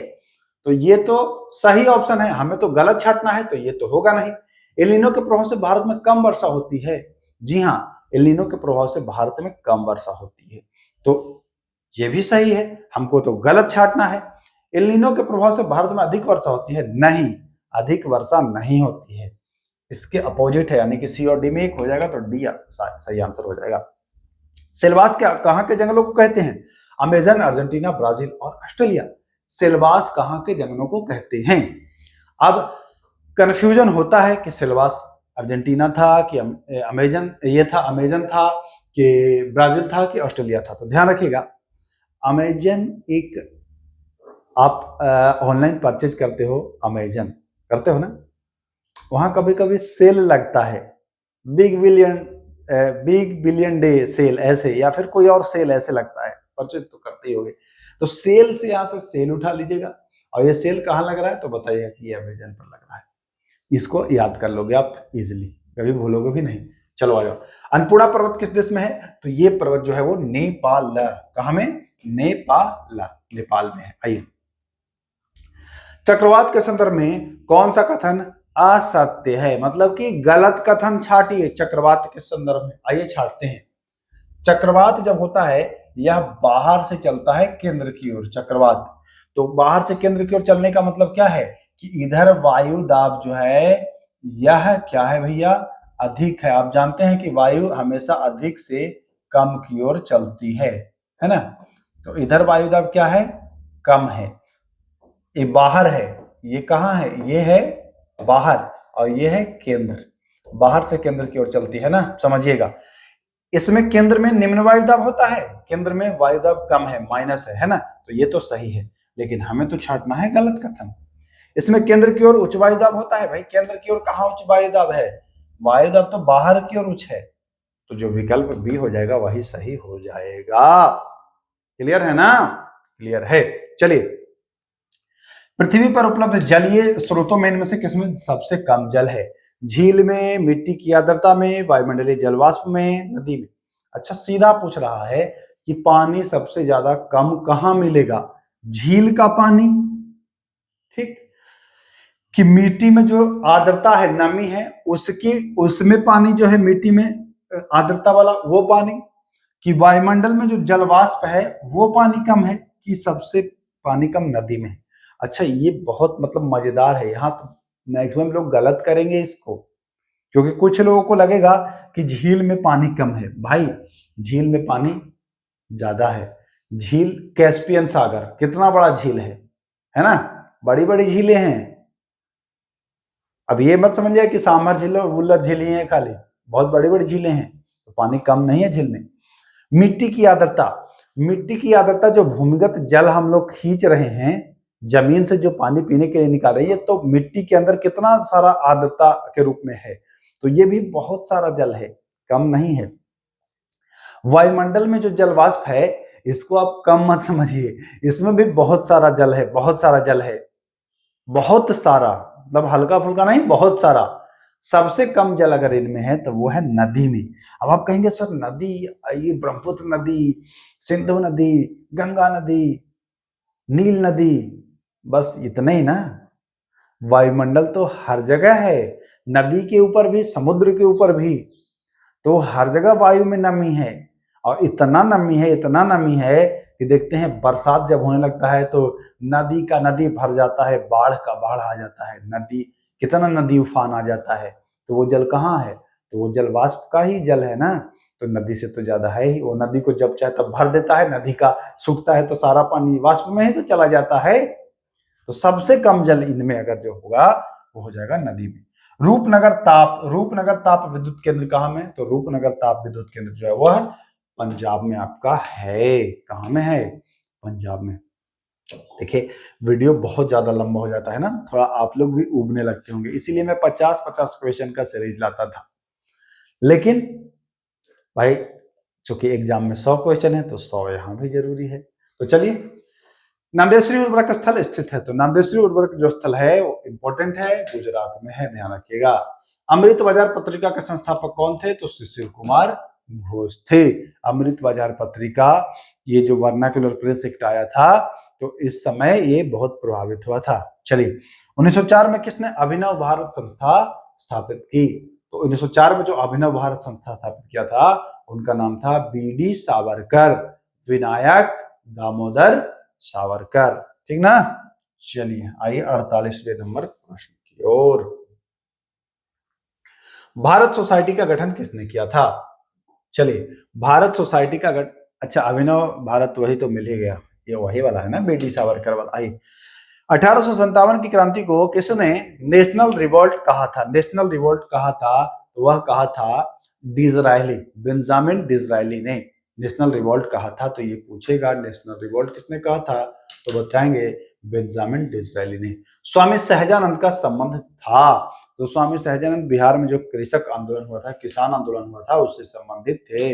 तो ये तो सही ऑप्शन है, हमें तो गलत छांटना है, तो ये तो होगा नहीं। एल नीनो के प्रभाव से भारत में कम वर्षा होती है। जी हाँ, एल नीनो के प्रभाव से भारत में कम वर्षा होती है, तो ये भी सही है, हमको तो गलत छांटना है। एल नीनो के प्रभाव से भारत में अधिक वर्षा होती है? नहीं, अधिक वर्षा नहीं होती है, इसके अपोजिट है, यानी कि सी और डी में एक हो जाएगा, तो डी सही आंसर हो जाएगा। सेलवास कहाँ के जंगलों को कहते हैं? अमेजन, अर्जेंटीना, ब्राजील और ऑस्ट्रेलिया। सेलवास कहाँ के जंगलों को कहते हैं? अब कंफ्यूजन होता है कि सेलवास अर्जेंटीना था कि अमेजन, ये था अमेजन था कि ब्राजील था कि ऑस्ट्रेलिया था। तो ध्यान रखिएगा, अमेजन एक आप ऑनलाइन परचेज करते हो, अमेजन करते हो ना, वहां कभी कभी सेल लगता है, बिग बिलियन डे सेल ऐसे, या फिर कोई और सेल ऐसे लगता है, परचेज तो करते ही होगे। तो सेल से यहां से सेल उठा लीजिएगा, और ये सेल कहाँ लग रहा है तो बताइएगा कि ये अमेजन पर लग रहा है। इसको याद कर लोगे आप इजिली, कभी भूलोगे भी नहीं। चलो आ जाओ, अन्नपूर्णा पर्वत किस देश में है? तो ये पर्वत जो है वो नेपाल, कहाँ में? नेपाल में है। आइए, चक्रवात के संदर्भ में कौन सा कथन असत्य है, मतलब कि गलत कथन छाटिए चक्रवात के संदर्भ में। आइए छाटते हैं। चक्रवात जब होता है, यह बाहर से चलता है केंद्र की ओर। चक्रवात तो बाहर से केंद्र की ओर चलने का मतलब क्या है कि इधर वायु दाब जो है यह क्या है भैया? अधिक है। आप जानते हैं कि वायु हमेशा अधिक से कम की ओर चलती है ना, तो इधर वायु दाब क्या है? कम है। ये बाहर है, ये कहाँ है? ये है बाहर, और ये है केंद्र, बाहर से केंद्र की ओर चलती है ना, समझिएगा। इसमें केंद्र में निम्न वायुदाब होता है, केंद्र में वायुदाब कम है, माइनस है ना, तो ये तो सही है, लेकिन हमें तो छांटना है गलत कथन। इसमें केंद्र की ओर उच्च वायुदाब होता है। भाई केंद्र की ओर कहाँ उच्च वायुदाब है? वायुदाब तो बाहर की ओर उच्च है, तो जो विकल्प बी हो जाएगा वही सही हो जाएगा। क्लियर है ना? क्लियर है। चलिए, पृथ्वी पर उपलब्ध जलीय स्रोतों में इनमें से किसमें सबसे कम जल है? झील में, मिट्टी की आर्द्रता में, वायुमंडलीय जलवाष्प में, नदी में। अच्छा, सीधा पूछ रहा है कि पानी सबसे ज्यादा कम कहां मिलेगा? झील का पानी, ठीक, कि मिट्टी में जो आर्द्रता है, नमी है, उसमें पानी जो है मिट्टी में आर्द्रता वाला वो पानी, कि वायुमंडल में जो जलवाष्प है वो पानी कम है, कि सबसे पानी कम नदी में है। अच्छा, ये बहुत मतलब मजेदार है, यहाँ तो मैक्सिमम लोग गलत करेंगे इसको, क्योंकि कुछ लोगों को लगेगा कि झील में पानी कम है। भाई झील में पानी ज्यादा है। झील कैस्पियन सागर कितना बड़ा झील है ना, बड़ी बड़ी झीलें हैं। अब ये मत समझिए कि सांभर झील और वुल्लर झील ही है खाली, बहुत बड़ी बड़ी झीलें हैं, तो पानी कम नहीं है झील में। मिट्टी की आर्द्रता, मिट्टी की आर्द्रता जो भूमिगत जल हम लोग खींच रहे हैं, जमीन से जो पानी पीने के लिए निकाल रही है, तो मिट्टी के अंदर कितना सारा आर्द्रता के रूप में है, तो ये भी बहुत सारा जल है, कम नहीं है। वायुमंडल में जो जलवाष्प है, इसको आप कम मत समझिए, इसमें भी बहुत सारा जल है, बहुत सारा जल है, बहुत सारा, मतलब हल्का फुल्का नहीं, बहुत सारा। सबसे कम जल अगर इनमें है तो वो है नदी में। अब आप कहेंगे सर नदी, ये ब्रह्मपुत्र नदी, सिंधु नदी, गंगा नदी, नील नदी, बस इतना ही ना? वायुमंडल तो हर जगह है, नदी के ऊपर भी, समुद्र के ऊपर भी, तो हर जगह वायु में नमी है, और इतना नमी है, इतना नमी है कि देखते हैं बरसात जब होने लगता है तो नदी का नदी भर जाता है, बाढ़ का बाढ़ आ जाता है, नदी कितना नदी उफान आ जाता है, तो वो जल कहाँ है, तो वो जल वाष्प का ही जल है ना, तो नदी से तो ज्यादा है ही। वो नदी को जब चाहे तब भर देता है, नदी का सूखता है तो सारा पानी वाष्प में ही तो चला जाता है। तो सबसे कम जल इनमें अगर जो होगा वो हो जाएगा नदी में। रूपनगर ताप विद्युत केंद्र कहाँ में, तो रूपनगर ताप विद्युत केंद्र जो है वह पंजाब में आपका है। कहाँ में है, पंजाब में। देखिए वीडियो बहुत ज्यादा लंबा हो जाता है ना, थोड़ा आप लोग भी उबने लगते होंगे, इसीलिए मैं 50-50 क्वेश्चन का सीरीज लाता था। लेकिन भाई चूंकि एग्जाम में 100 क्वेश्चन है तो 100 यहां भी जरूरी है। तो चलिए, नामदेश्वरी उर्वरक स्थल स्थित है, तो नामदेश्वरी उर्वरक जो स्थल है वो इंपॉर्टेंट है, गुजरात में है, ध्यान रखिएगा। अमृत बाजार पत्रिका के संस्थापक कौन थे, तो शिशिर कुमार घोष थे। अमृत बाजार पत्रिका, ये जो वर्नाक्युलर प्रेस एक्ट आया था तो इस समय ये बहुत प्रभावित हुआ था। चलिए, 1904 में किसने अभिनव भारत संस्था स्थापित की, तो 1904 में जो अभिनव भारत संस्था स्थापित किया था उनका नाम था बीडी सावरकर, विनायक दामोदर सावरकर, ठीक ना। चलिए आइए 48वें नंबर प्रश्न की ओर। भारत सोसाइटी का गठन किसने किया था, चलिए भारत सोसाइटी का गठन, अच्छा अभिनव भारत वही तो मिल ही गया, ये वही वाला है ना, बीडी सावरकर वाला। आइए, 1857 की क्रांति को किसने नेशनल रिवोल्ट कहा था, नेशनल रिवोल्ट कहा था, तो वह कहा था डिज़रायली, बेंजामिन डिज़रायली ने नेशनल रिवोल्ट कहा था। तो ये पूछेगा नेशनल रिवोल्ट किसने कहा था, तो बताएंगे बेंजामिन डिज़रायली ने। स्वामी सहजानंद का संबंध था, तो स्वामी सहजानंद बिहार में जो कृषक आंदोलन हुआ था, किसान आंदोलन हुआ था, उससे संबंधित थे।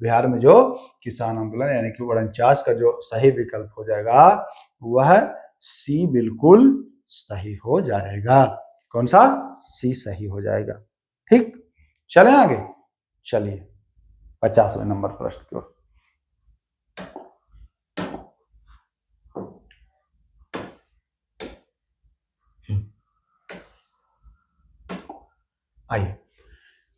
बिहार में जो किसान आंदोलन यानी कि 49 का जो सही विकल्प हो जाएगा वह सी बिल्कुल सही हो जाएगा। कौन सा, सी सही हो जाएगा, ठीक। चलें आगे, चलिए 50वें नंबर प्रश्न की ओर। आइए,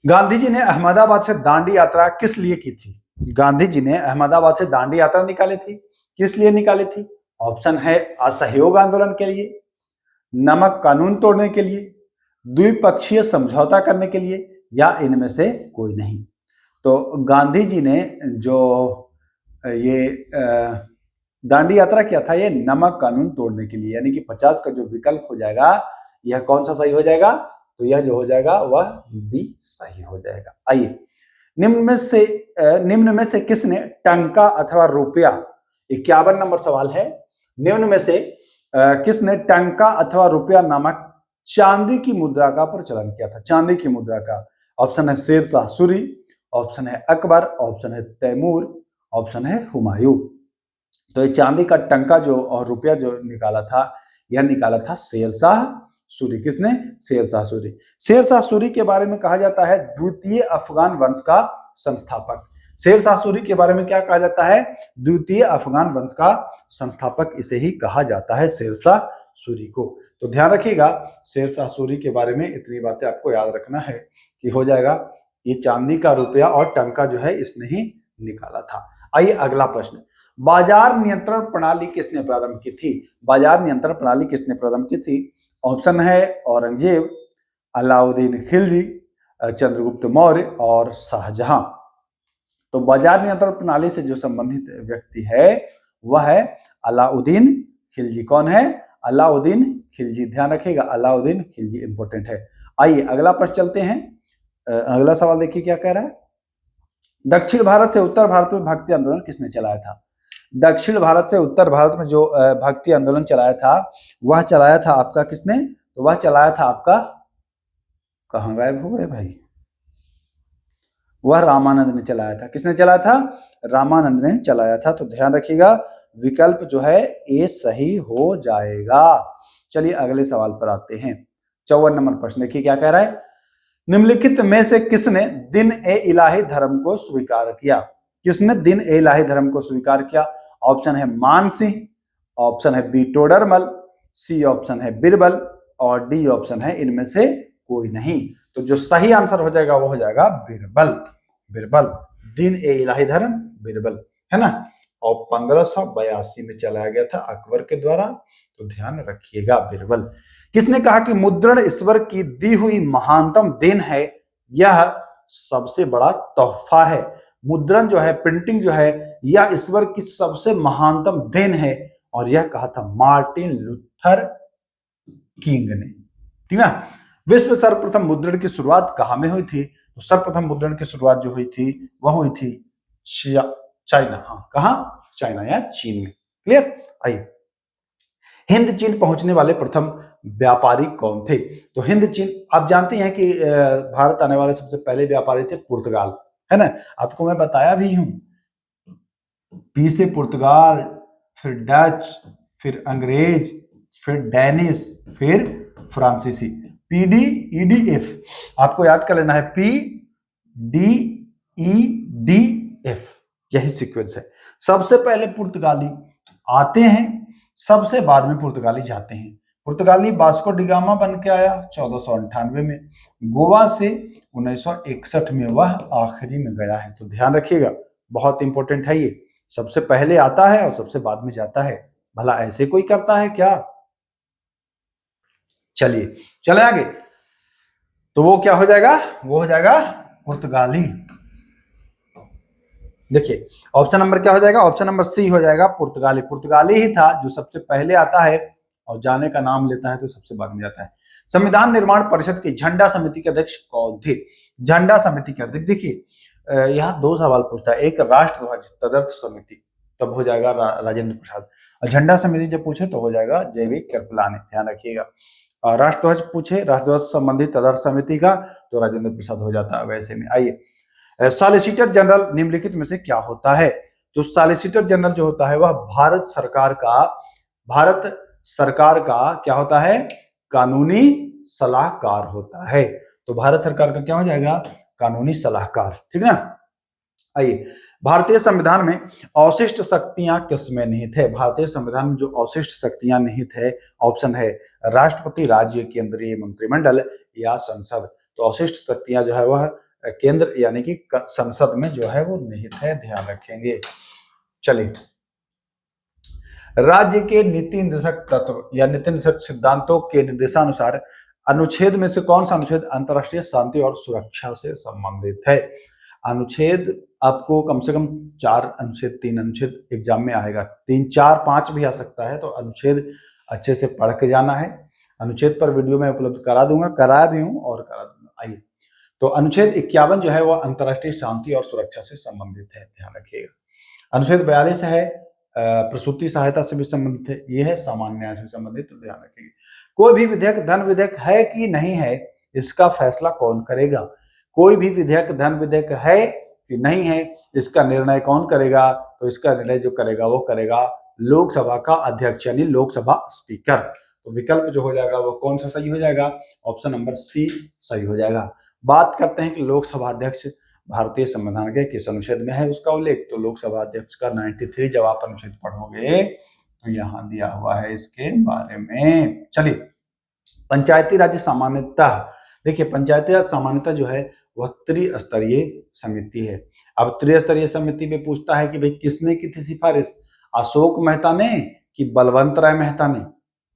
गांधी जी ने अहमदाबाद से दांडी यात्रा किस लिए की थी, गांधी जी ने अहमदाबाद से दांडी यात्रा निकाली थी, किस लिए निकाली थी, ऑप्शन है असहयोग आंदोलन के लिए, नमक कानून तोड़ने के लिए, द्विपक्षीय समझौता करने के लिए, या इनमें से कोई नहीं। तो गांधी जी ने जो ये दांडी यात्रा किया था ये नमक कानून तोड़ने के लिए, यानी कि 50 का जो विकल्प हो जाएगा यह कौन सा सही हो जाएगा, तो यह जो हो जाएगा वह बी सही हो जाएगा। आइए, निम्न में से किसने टंका अथवा रुपया, 51 नंबर सवाल है, निम्न में से किसने टंका अथवा रुपया नामक चांदी की मुद्रा का प्रचलन किया था, चांदी की मुद्रा का। ऑप्शन है शेरशाह सूरी, ऑप्शन है अकबर, ऑप्शन है तैमूर, ऑप्शन है हुमायूं। तो ये चांदी का टंका जो और रुपया जो निकाला था, यह निकाला था शेरशाह सूरी। किसने, शेरशाह सूरी। शेरशाह सूरी के बारे में कहा जाता है द्वितीय अफगान वंश का संस्थापक। शेरशाह सूरी के बारे में क्या कहा जाता है, द्वितीय अफगान वंश का संस्थापक इसे ही कहा जाता है, शेरशाह सूरी को। तो ध्यान रखिएगा, शेरशाह सूरी के बारे में इतनी बातें आपको याद रखना है कि हो जाएगा ये चांदी का रुपया और टंका जो है इसने ही निकाला था। आइए अगला प्रश्न, बाजार नियंत्रण प्रणाली किसने प्रारंभ की थी, बाजार नियंत्रण प्रणाली किसने प्रारंभ की थी। ऑप्शन है औरंगजेब, अलाउद्दीन खिलजी, चंद्रगुप्त मौर्य और शाहजहां। तो बाजार नियंत्रण प्रणाली से जो संबंधित व्यक्ति है वह है अलाउद्दीन खिलजी। कौन है, अलाउद्दीन खिलजी, ध्यान रखिएगा अलाउद्दीन खिलजी इंपॉर्टेंट है। आइए अगला प्रश्न चलते हैं। अगला सवाल देखिए क्या कह रहा है, दक्षिण भारत से उत्तर भारत में भक्ति आंदोलन किसने चलाया था। दक्षिण भारत से उत्तर भारत में जो भक्ति आंदोलन चलाया था वह चलाया था आपका किसने, तो वह चलाया था आपका, कहां गायब हो गए भाई, वह रामानंद ने चलाया था। किसने चलाया था, रामानंद ने चलाया था। तो ध्यान रखिएगा विकल्प जो है ए सही हो जाएगा। चलिए अगले सवाल पर आते हैं। 54 नंबर प्रश्न देखिए क्या कह रहा है, निम्नलिखित में से किसने दिन ए इलाही धर्म को स्वीकार किया, किसने दिन ए इलाही धर्म को स्वीकार किया। ऑप्शन है मान सिंह, ऑप्शन है बी टोडरमल, सी ऑप्शन है बिरबल और डी ऑप्शन है इनमें से कोई नहीं। तो जो सही आंसर हो जाएगा वो हो जाएगा बिरबल, बिरबल, दिन ए इलाही धर्म बिरबल, है ना। और 1582 में चलाया गया था अकबर के द्वारा। तो ध्यान रखिएगा बिरबल। किसने कहा कि मुद्रण ईश्वर की दी हुई महानतम देन है, यह सबसे बड़ा तोहफा है। मुद्रण जो है, प्रिंटिंग जो है, यह ईश्वर की सबसे महानतम देन है, और यह कहा था मार्टिन लूथर किंग ने, ठीक ना। विश्व सर्वप्रथम मुद्रण की शुरुआत कहां में हुई थी? तो सर्वप्रथम मुद्रण की शुरुआत जो हुई थी वह हुई थी चाइना। हाँ, कहां? चाइना या चीन में। क्लियर? आइए, हिंद चीन पहुंचने वाले प्रथम व्यापारी कौन थे? तो हिंद चीन, आप जानते हैं कि भारत आने वाले सबसे पहले व्यापारी थे पुर्तगाल, है ना। आपको मैं बताया भी हूं, पी से पुर्तगाल, फिर डच, फिर अंग्रेज, फिर डेनिश, फिर फ्रांसीसी। पीडी ईडीएफ आपको याद कर लेना है, P D E D F, यही सीक्वेंस है। सबसे पहले पुर्तगाली आते हैं, सबसे बाद में पुर्तगाली जाते हैं। पुर्तगाली वास्को डिगामा बन के आया 1498 में, गोवा से 1961 में वह आखिरी में गया है। तो ध्यान रखिएगा, बहुत इंपॉर्टेंट है ये। सबसे पहले आता है और सबसे बाद में जाता है। भला ऐसे कोई करता है क्या? चलिए चले आगे। तो वो क्या हो जाएगा? वो हो जाएगा पुर्तगाली। देखिए ऑप्शन नंबर क्या हो जाएगा? ऑप्शन नंबर सी हो जाएगा पुर्तगाली। पुर्तगाली ही था जो सबसे पहले आता है और जाने का नाम लेता है तो सबसे बाद में जाता है। संविधान निर्माण परिषद की झंडा समिति के अध्यक्ष कौन थे? झंडा समिति के अध्यक्ष, देखिए यहाँ दो सवाल पूछता है, एक राष्ट्रध्वज तदर्थ समिति, तब हो जाएगा राजेंद्र प्रसाद, और झंडा समिति जब पूछे तो हो जाएगा जेवी कृपलानी। ध्यान रखिएगा, राष्ट्रध्वज पूछे, राष्ट्रध्वज संबंधी तदर्थ समिति का, तो राजेंद्र प्रसाद हो जाता है वैसे में। आइए, सॉलिसिटर जनरल निम्नलिखित में से क्या होता है? तो सॉलिसिटर जनरल जो होता है वह भारत सरकार का क्या होता है? कानूनी सलाहकार होता है। तो भारत सरकार का क्या हो जाएगा? कानूनी सलाहकार, ठीक ना। आइए, भारतीय संविधान में अवशिष्ट शक्तियां किसमें निहित है? भारतीय संविधान में जो अवशिष्ट शक्तियां निहित है, ऑप्शन है राष्ट्रपति, राज्य, केंद्रीय मंत्रिमंडल या संसद। तो अवशिष्ट शक्तियां जो है वह केंद्र यानी कि संसद में जो है वो निहित है, ध्यान रखेंगे। चलिए, राज्य के नीति निर्देशक तत्व या नीति निर्देशक सिद्धांतों के निर्देशानुसार अनुच्छेद में से कौन सा अनुच्छेद अंतरराष्ट्रीय शांति और सुरक्षा से संबंधित है? अनुच्छेद आपको कम से कम 4 अनुच्छेद, 3 अनुच्छेद एग्जाम में आएगा, 3, 4, 5 भी आ सकता है। तो अनुच्छेद अच्छे से पढ़ के जाना है। अनुच्छेद पर वीडियो में उपलब्ध करा दूंगा, कराया भी हूं और करा दूंगा। आइए, तो अनुच्छेद 51 जो है वह अंतरराष्ट्रीय शांति और सुरक्षा से संबंधित है, ध्यान रखिएगा। अनुच्छेद 42 है प्रसूति सहायता से भी संबंधित है, यह है सामान्य न्याय से संबंधित, तो ध्यान रखिएगा। कोई भी विधेयक धन विधेयक है कि नहीं है, इसका फैसला कौन करेगा? कोई भी विधेयक धन विधेयक है कि नहीं है, इसका निर्णय कौन करेगा? तो इसका निर्णय जो करेगा वो करेगा लोकसभा का अध्यक्ष यानी लोकसभा स्पीकर। तो विकल्प जो हो जाएगा वो कौन सा सही हो जाएगा? ऑप्शन नंबर सी सही हो जाएगा। बात करते हैं कि लोकसभा अध्यक्ष भारतीय संविधान के किस अनुच्छेद में है उसका उल्लेख। तो लोकसभा अध्यक्ष का 93 जब आप अनुच्छेद पढ़ोगे तो यहां दिया हुआ है इसके बारे में। चलिए, पंचायती राज सामान्यता, देखिए पंचायती राज सामान्यता जो है वह त्रिस्तरीय समिति है। अब त्रिस्तरीय समिति में पूछता है कि भाई किसने की थी सिफारिश, अशोक मेहता ने कि बलवंत राय मेहता ने,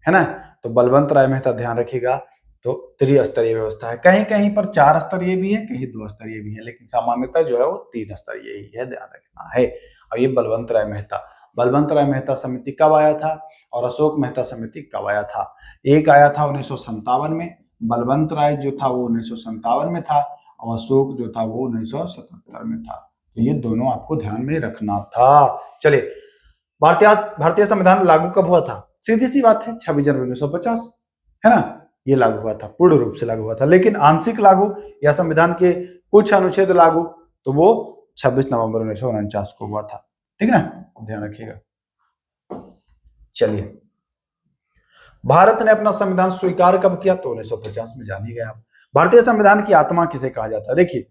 है ना। तो बलवंत राय मेहता, ध्यान रखिएगा। तो त्रिस्तरीय व्यवस्था है, कहीं कहीं पर 4 स्तरीय भी है, कहीं 2 स्तरीय भी है, लेकिन सामान्यतः जो है वो 3 स्तरीय ही है, ध्यान रखना है। और ये बलवंत राय मेहता समिति कब आया था और अशोक मेहता समिति कब आया था? एक आया था 1957 में, बलवंत राय जो था वो 1957 में था और अशोक जो था वो 1977 में था। तो ये दोनों आपको ध्यान में रखना था। चलिए, भारतीय संविधान लागू कब हुआ था? सीधी सी बात है, 26 जनवरी 1950, है ना। ये लागू हुआ था, पूर्ण रूप से लागू हुआ था, लेकिन आंशिक लागू या संविधान के कुछ अनुच्छेद लागू तो वो 26 नवंबर 1949 को हुआ था, ठीक है ना, ध्यान रखिएगा। चलिए, भारत ने अपना संविधान स्वीकार कब किया? तो 1950 में, जान ही गए आप। भारतीय संविधान की आत्मा किसे कहा जाता है? देखिए,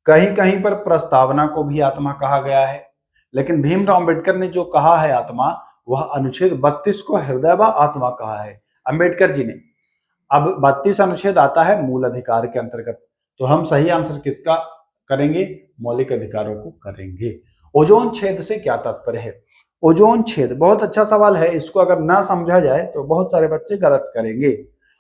कहीं कहीं पर प्रस्तावना को भी आत्मा कहा गया है, लेकिन भीमराव अंबेडकर ने जो कहा है आत्मा, वह अनुच्छेद 32 को हृदय व आत्मा कहा है अंबेडकर जी ने। अब 32 अनुच्छेद आता है मूल अधिकार के अंतर्गत, तो हम सही आंसर किसका करेंगे? मौलिक अधिकारों को करेंगे। ओजोन छेद से क्या तात्पर्य है? ओजोन छेद बहुत अच्छा सवाल है, इसको अगर ना समझा जाए तो बहुत सारे बच्चे गलत करेंगे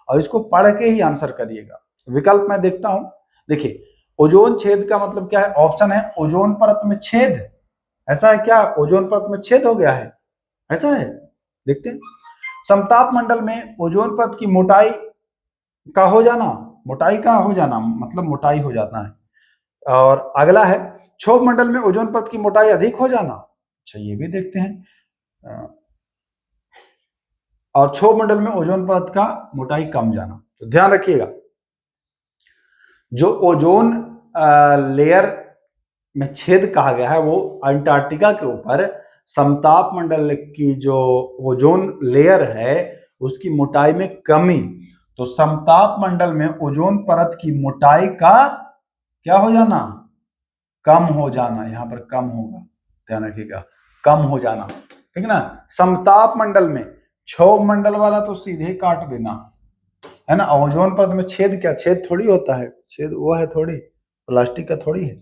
और इसको पढ़ के ही आंसर करिएगा। विकल्प मैं देखता हूं, देखिए ओजोन छेद का मतलब क्या है? ऑप्शन है ओजोन परत में छेद, ऐसा है क्या? ओजोन परत में छेद हो गया है, ऐसा है? देखते हैं। समताप मंडल में ओजोन परत की मोटाई का हो जाना, मोटाई का हो जाना मतलब मोटाई हो जाना है। और अगला है क्षोभ मंडल में ओजोन परत की मोटाई अधिक हो जाना। अच्छा ये भी देखते हैं। और क्षोभ मंडल में ओजोन परत का मोटाई कम जाना। तो ध्यान रखिएगा, जो ओजोन लेयर में छेद कहा गया है वो अंटार्कटिका के ऊपर समताप मंडल की जो ओजोन लेयर है उसकी मोटाई में कमी। तो समताप मंडल में ओजोन परत की मोटाई का क्या हो जाना? कम हो जाना। यहां पर कम होगा, ध्यान रखिएगा, कम हो जाना, ठीक है ना। समताप मंडल में, क्षोभ मंडल वाला तो सीधे काट देना, है ना। ओजोन परत में छेद, क्या छेद थोड़ी होता है, छेद वो है थोड़ी, प्लास्टिक का थोड़ी है।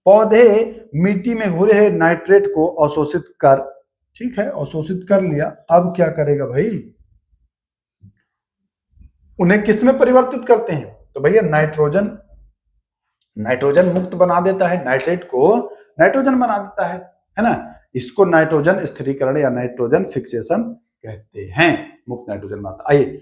पौधे मिट्टी में घुले हुए नाइट्रेट को अवशोषित कर, ठीक है, अवशोषित कर लिया, अब क्या करेगा भाई? उन्हें किस में परिवर्तित करते हैं? तो भैया नाइट्रोजन, नाइट्रोजन मुक्त बना देता है, नाइट्रेट को नाइट्रोजन बना देता है ना। इसको नाइट्रोजन स्थिरीकरण या नाइट्रोजन फिक्सेशन कहते हैं, मुक्त नाइट्रोजन बनाता। आइए,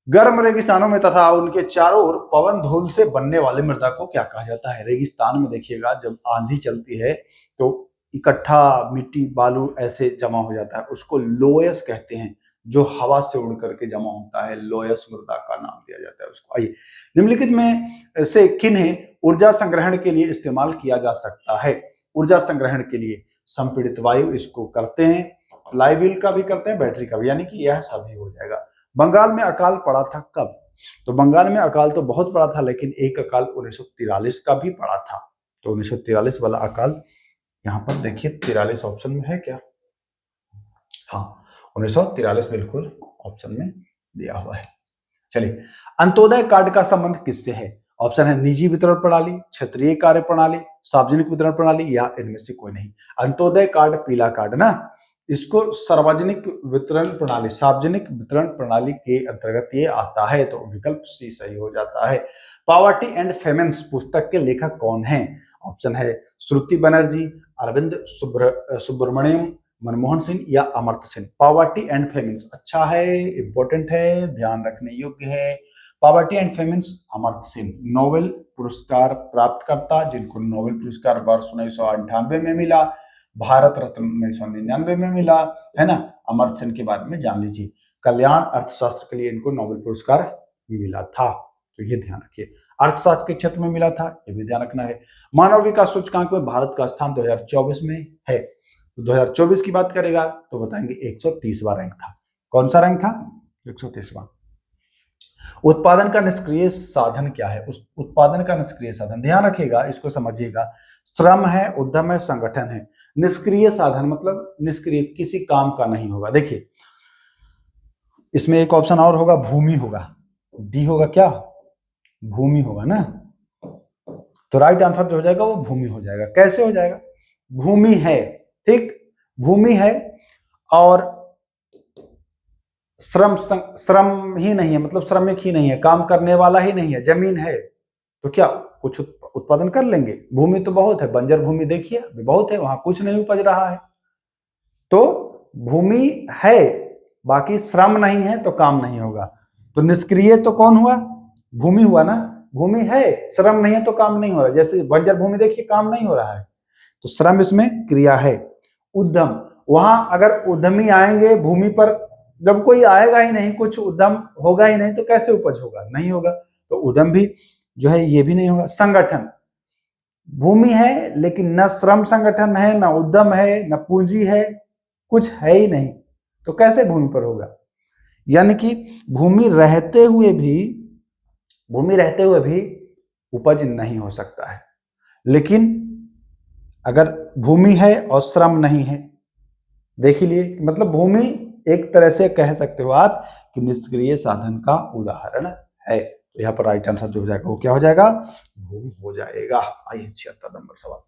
गर्म रेगिस्तानों में तथा उनके चारों ओर पवन धूल से बनने वाले मृदा को क्या कहा जाता है? रेगिस्तान में देखिएगा जब आंधी चलती है तो इकट्ठा मिट्टी बालू ऐसे जमा हो जाता है, उसको लोयस कहते हैं। जो हवा से उड़ करके जमा होता है, लोयस मृदा का नाम दिया जाता है उसको। आइए, निम्नलिखित में से किन्हें ऊर्जा संग्रहण के लिए इस्तेमाल किया जा सकता है? ऊर्जा संग्रहण के लिए संपीड़ित वायु इसको करते हैं, फ्लाईव्हील का भी करते हैं, बैटरी का भी, यानी कि यह सभी हो जाएगा। बंगाल में अकाल पड़ा था कब? तो बंगाल में अकाल तो बहुत पड़ा था, लेकिन एक अकाल 1943 का भी पड़ा था। तो 1943 वाला अकाल यहाँ पर देखिए, 43 ऑप्शन में है क्या? हाँ, 1943 बिल्कुल ऑप्शन में दिया हुआ है। चलिए, अंत्योदय कार्ड का संबंध किससे है? ऑप्शन है निजी वितरण प्रणाली, क्षेत्रीय कार्य प्रणाली, सार्वजनिक वितरण प्रणाली या इनमें से कोई नहीं। अंत्योदय कार्ड पीला कार्ड ना, इसको सार्वजनिक वितरण प्रणाली, सार्वजनिक वितरण प्रणाली के अंतर्गत ये आता है, तो विकल्प सी सही हो जाता है। पॉवर्टी एंड फेमेन्स पुस्तक के लेखक कौन हैं? ऑप्शन है श्रुति बनर्जी, अरविंद सुब्रमण्यम, मनमोहन सिंह या Amartya Sen. Poverty and famines अच्छा है, इंपॉर्टेंट है, ध्यान रखने योग्य है। Poverty and famines, Amartya Sen, Nobel पुरस्कार प्राप्त करता, जिनको नोबेल पुरस्कार वर्ष 1998 में मिला, भारत रत्न 1999 में मिला, है ना। अमर्त्य सेन के बारे में जान लीजिए। कल्याण अर्थशास्त्र के लिए इनको नोबेल पुरस्कार मिला था, तो ये ध्यान रखिए। अर्थशास्त्र के क्षेत्र में मिला था, ये भी ध्यान रखना है। मानव विकास सूचकांक में भारत का स्थान 2024 में है, तो 2024 की बात करेगा तो बताएंगे 130वां रैंक था। कौन सा रैंक था? 130वां। उत्पादन का निष्क्रिय साधन क्या है? उस उत्पादन का निष्क्रिय साधन ध्यान रखिएगा, इसको समझिएगा। श्रम है, उद्यम है, संगठन है। निष्क्रिय साधन मतलब निष्क्रिय, किसी काम का नहीं होगा। देखिए, इसमें एक ऑप्शन और होगा, भूमि होगा, डी होगा क्या? भूमि होगा ना। तो राइट आंसर जो हो जाएगा वो भूमि हो जाएगा। कैसे हो जाएगा? भूमि है, ठीक, भूमि है और श्रम ही नहीं है, मतलब श्रमिक ही नहीं है, काम करने वाला ही नहीं है, जमीन है, तो क्या कुछ उत्पादन कर लेंगे? भूमि तो बहुत है, बंजर भूमि देखिए बहुत है, वहां कुछ नहीं उपज रहा है। तो भूमि है, बाकी श्रम नहीं है तो काम नहीं होगा। तो निष्क्रिय तो कौन हुआ? भूमि हुआ ना। भूमि है, श्रम नहीं है तो काम नहीं हो रहा। जैसे बंजर भूमि देखिए, काम नहीं हो रहा है, तो श्रम इसमें क्रिया है। उद्यम, वहां अगर उद्यमी आएंगे भूमि पर, जब कोई आएगा ही नहीं, कुछ उद्यम होगा ही नहीं, तो कैसे उपज होगा? नहीं होगा, तो उद्यम भी जो है ये भी नहीं होगा। संगठन, भूमि है लेकिन न श्रम संगठन है, न उद्यम है, न पूंजी है, कुछ है ही नहीं, तो कैसे भूमि पर होगा? यानी कि भूमि रहते हुए भी उपज नहीं हो सकता है। लेकिन अगर भूमि है और श्रम नहीं है, देख लिए, मतलब भूमि एक तरह से कह सकते हो आप कि निष्क्रिय साधन का उदाहरण है। तो यहाँ पर राइट आंसर जो हो जाएगा वो क्या हो जाएगा? भूमि हो जाएगा। आइए 76 नंबर सवाल।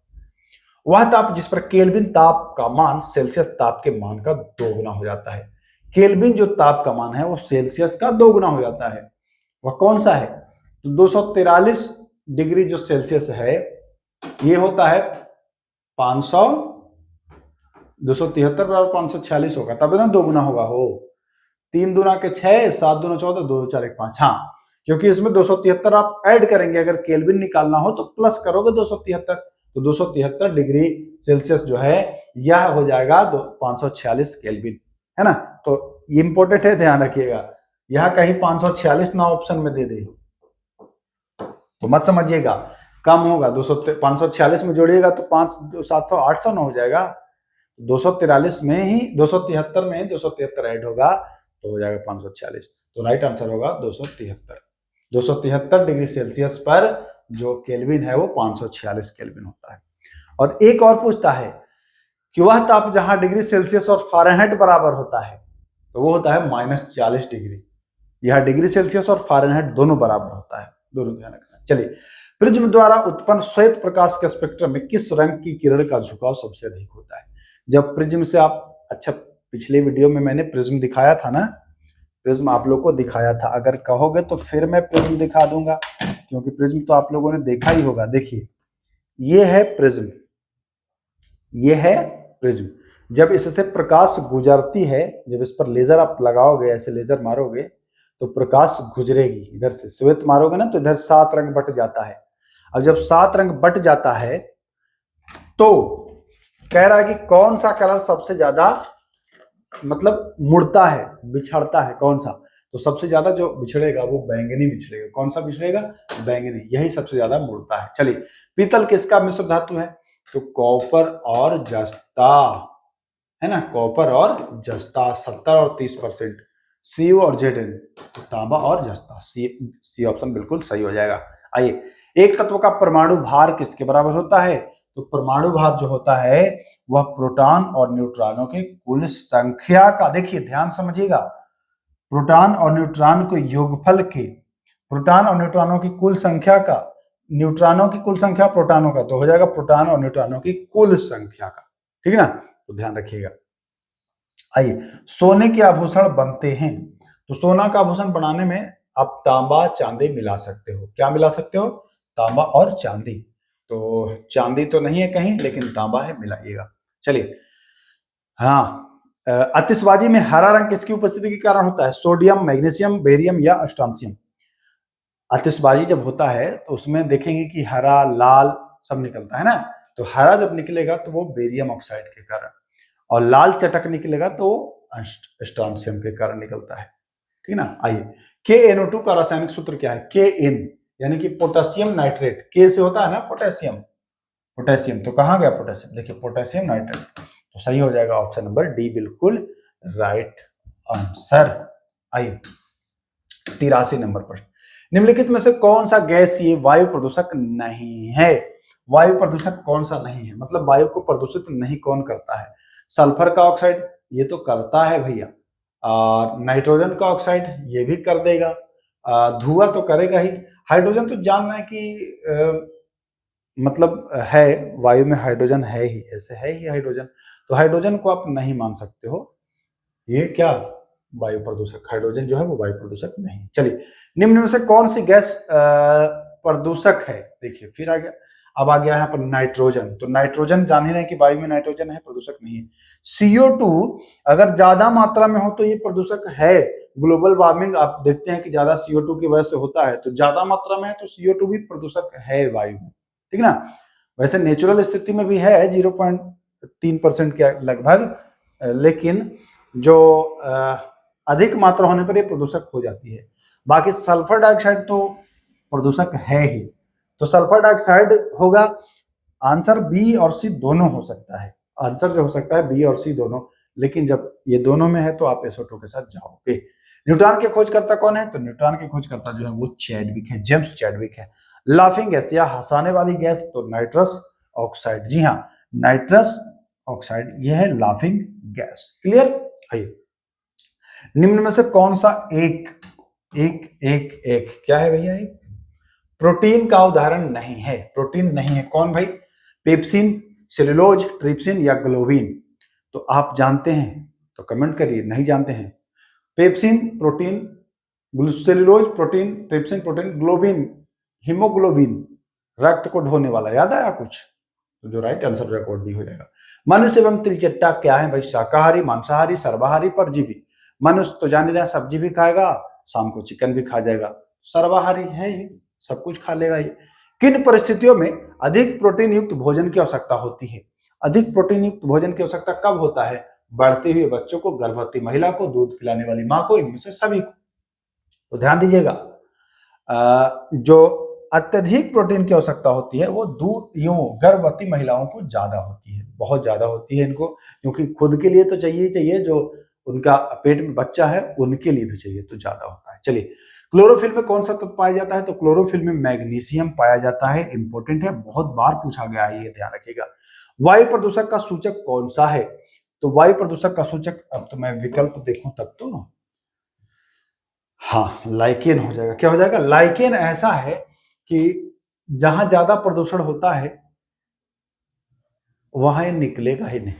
वह ताप जिस पर केल्विन ताप का मान सेल्सियस ताप के मान का 2 गुना हो जाता है। केल्विन जो ताप का मान है वो सेल्सियस का 2 गुना हो जाता है। वह कौन सा है? तो 243 डिग्री जो सेल्सियस है ये होता है 500, 273 बराबर 546 होगा, तब ना 2 गुना होगा। हो 3 दूना के 6, 7 दूना 14, 2 4 1 5। हाँ, क्योंकि इसमें 273 आप ऐड करेंगे, अगर केल्विन निकालना हो तो प्लस करोगे 273, तो 273 डिग्री सेल्सियस जो है यह हो जाएगा 546 केल्विन, है ना। तो ये इंपॉर्टेंट है, ध्यान रखिएगा। यह कहीं 546 ना ऑप्शन में दे दे तो मत समझिएगा, कम होगा। 546 में जोड़िएगा तो 5 700 800 ना हो जाएगा। 243 में ही 273 में ही 273 ऐड होगा तो हो जाएगा 546। तो राइट आंसर होगा 273। 273 डिग्री सेल्सियस पर जो केल्विन है वो 546 केल्विन होता है। और एक और पूछता है कि वह ताप जहां डिग्री सेल्सियस और फ़ारेनहाइट बराबर होता है तो वो होता है -40 डिग्री। यह डिग्री सेल्सियस और फ़ारेनहाइट दोनों बराबर होता है, दोनों ध्यान रखना। चलिए, प्रिज्म द्वारा उत्पन्न श्वेत प्रकाश के स्पेक्ट्रम में किस रंग की किरण का झुकाव सबसे अधिक होता है? जब प्रिज्म से आप, अच्छा पिछले वीडियो में मैंने प्रिज्म दिखाया था ना, प्रिज्म आप लोग को दिखाया था, अगर कहोगे तो फिर मैं प्रिज्म दिखा दूंगा, क्योंकि प्रिज्म तो आप लोगों ने देखा ही होगा। देखिए, ये है प्रिज्म, ये है प्रिज्म। जब इससे प्रकाश गुजरती है, जब इस पर लेजर आप लगाओगे, ऐसे लेजर मारोगे तो प्रकाश गुजरेगी। इधर से श्वेत मारोगे ना तो इधर 7 रंग बट जाता है। अब जब 7 रंग बट जाता है तो कह रहा है कि कौन सा कलर सबसे ज्यादा मतलब मुड़ता है, बिछड़ता है, कौन सा? तो सबसे ज्यादा जो बिछड़ेगा वो बैंगनी बिछड़ेगा। कौन सा बिछड़ेगा? बैंगनी, यही सबसे ज्यादा मुड़ता है। चलिए, पीतल किसका मिश्र धातु है? तो कॉपर और जस्ता, है ना, कॉपर और जस्ता। 70 और 30%, Cu और Zn, तो तांबा और जस्ता। सी ऑप्शन बिल्कुल सही हो जाएगा। आइए, एक तत्व का परमाणु भार किसके बराबर होता है? तो परमाणु भार जो होता है वह प्रोटॉन और न्यूट्रॉनों की कुल संख्या का, देखिए ध्यान समझिएगा, प्रोटॉन और न्यूट्रॉन के योगफल के, प्रोटॉन और न्यूट्रॉनों की कुल संख्या का, न्यूट्रॉनों की कुल संख्या प्रोटॉनों का, तो हो जाएगा प्रोटॉन और न्यूट्रॉनों की कुल संख्या का। ठीक है ना, तो ध्यान रखिएगा। आइए, सोने के आभूषण बनते हैं, तो सोना का आभूषण बनाने में आप तांबा चांदी मिला सकते हो। क्या मिला सकते हो? तांबा और चांदी। तो चांदी तो नहीं है कहीं, लेकिन तांबा है, मिलाइएगा। चलिए, हाँ, आतिशबाजी में हरा रंग किसकी उपस्थिति के कारण होता है? सोडियम, मैग्नीशियम, बेरियम या स्ट्रोंशियम। आतिशबाजी जब होता है तो उसमें देखेंगे कि हरा, लाल सब निकलता है ना। तो हरा जब निकलेगा तो वो बेरियम ऑक्साइड के कारण, और लाल चटक निकलेगा तो स्ट्रोंशियम के कारण निकलता है। ठीक ना। आइए, KNO2 का रासायनिक सूत्र क्या है? Kn यानी कि पोटेशियम नाइट्रेट। K से होता है ना पोटेशियम, पोटेशियम, तो कहां गया पोटेशियम? देखिए, पोटेशियम नाइट्रेट, तो सही हो जाएगा ऑप्शन नंबर डी, बिल्कुल राइट आंसर। आइए, 83 नंबर पर, निम्नलिखित में से कौन सा गैस ये वायु प्रदूषक नहीं है? वायु प्रदूषक कौन सा नहीं है, मतलब वायु को प्रदूषित नहीं कौन करता है? सल्फर का ऑक्साइड, ये तो करता है भैया। नाइट्रोजन का ऑक्साइड, ये भी कर देगा। धुआं तो करेगा ही। हाइड्रोजन तो जानना है कि मतलब है, वायु में हाइड्रोजन है ही, ऐसे है ही हाइड्रोजन, तो हाइड्रोजन को आप नहीं मान सकते हो। ये क्या वायु प्रदूषक, हाइड्रोजन जो है वो वायु प्रदूषक नहीं। चलिए, निम्न में से कौन सी गैस प्रदूषक है? देखिए, फिर आ गया, अब आ गया यहाँ पर नाइट्रोजन। तो नाइट्रोजन जान ही रहे कि वायु में नाइट्रोजन है, प्रदूषक नहीं है। CO2 अगर ज्यादा मात्रा में हो तो ये प्रदूषक है। ग्लोबल वार्मिंग आप देखते हैं कि ज्यादा CO2 की वजह से होता है, तो ज्यादा मात्रा में है तो CO2 भी प्रदूषक है वायु में। ठीक ना। वैसे नेचुरल स्थिति में भी है 0.3% के लगभग, लेकिन जो अधिक मात्रा होने पर ये प्रदूषक हो जाती है। बाकी सल्फर डाइऑक्साइड तो प्रदूषक है ही, तो सल्फर डाइऑक्साइड होगा। आंसर बी और सी दोनों हो सकता है, आंसर जो हो सकता है बी और सी दोनों, लेकिन जब ये दोनों में है तो आप एसओ2 के साथ जाओगे। न्यूट्रॉन के खोजकर्ता कौन है? तो न्यूट्रॉन के खोजकर्ता जो है वो चैडविक है, जेम्स चैडविक है। लाफिंग गैस या हंसाने वाली गैस, तो नाइट्रस ऑक्साइड। जी हाँ, नाइट्रस ऑक्साइड, यह है लाफिंग गैस। क्लियर। आइए, निम्न में से कौन सा एक क्या है भैया? एक प्रोटीन का उदाहरण नहीं है। प्रोटीन नहीं है, कौन भाई? पेप्सिन, सेलुलोज, ट्रिप्सिन या ग्लोबिन? तो आप जानते हैं तो कमेंट करिए, नहीं जानते हैं। Pepsin protein, cellulose protein, trypsin protein, globin haemoglobin, रक्त को ढोने वाला। याद आया कुछ? तो जो राइट आंसर रिकॉर्ड भी हो जाएगा। मनुष्य एवं तिलचट्टा क्या है भाई? शाकाहारी, मांसाहारी, सर्वाहारी, परजीवी? मनुष्य तो जान रहे हैं सब्जी भी खाएगा, शाम को चिकन भी खा जाएगा, सर्वाहारी है ही, सब कुछ खा लेगा ये। किन परिस्थितियों में अधिक प्रोटीन युक्त भोजन की आवश्यकता होती है? अधिक प्रोटीन युक्त भोजन की आवश्यकता कब होता है? बढ़ते हुए बच्चों को, गर्भवती महिला को, दूध पिलाने वाली माँ को, इनमें से सभी को। तो ध्यान दीजिएगा, जो अत्यधिक प्रोटीन की आवश्यकता होती है वो गर्भवती महिलाओं को ज्यादा होती है, बहुत ज्यादा होती है इनको, क्योंकि खुद के लिए तो चाहिए चाहिए, जो उनका पेट में बच्चा है उनके लिए भी चाहिए, तो ज्यादा होता है। चलिए, क्लोरोफिल में कौन सा तत्व पाया जाता है? तो क्लोरोफिल में मैग्नीशियम पाया जाता है। इंपॉर्टेंट है, बहुत बार पूछा गया है, ये ध्यान रखिएगा। वायु प्रदूषक का सूचक कौन सा है? तो वायु प्रदूषक का सूचक, अब तो मैं विकल्प देखूं तब तो, हाँ, लाइकेन हो जाएगा। क्या हो जाएगा? लाइकेन ऐसा है कि जहां ज्यादा प्रदूषण होता है वहां ये निकलेगा ही नहीं।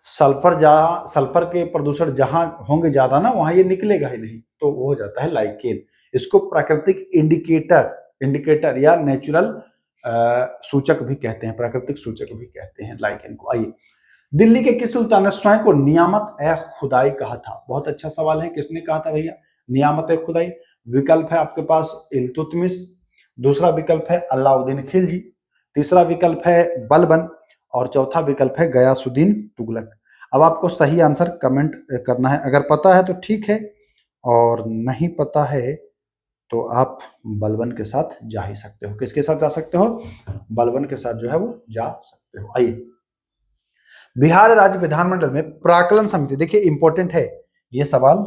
सल्फर के प्रदूषण जहां होंगे ज्यादा ना, वहां ये निकलेगा ही नहीं, तो वो हो जाता है लाइकेन। इसको प्राकृतिक इंडिकेटर या नेचुरल सूचक भी कहते हैं, प्राकृतिक सूचक भी कहते हैं लाइकेन को। आइए, दिल्ली के किस सुल्तान ने स्वयं को नियामत ए खुदाई कहा था? बहुत अच्छा सवाल है, किसने कहा था भैया नियामत ए खुदाई? विकल्प है आपके पास इल्तुतमिश, दूसरा विकल्प है अलाउद्दीन खिलजी, तीसरा विकल्प है बलबन और चौथा विकल्प है गयासुद्दीन तुगलक। अब आपको सही आंसर कमेंट करना है, अगर पता है तो ठीक है, और नहीं पता है तो आप बलबन के साथ जा ही सकते हो। किसके साथ जा सकते हो? बलबन के साथ जो है वो जा सकते हो। आइए, बिहार राज्य विधानमंडल में प्राक्कलन समिति, देखिए इंपॉर्टेंट है ये सवाल,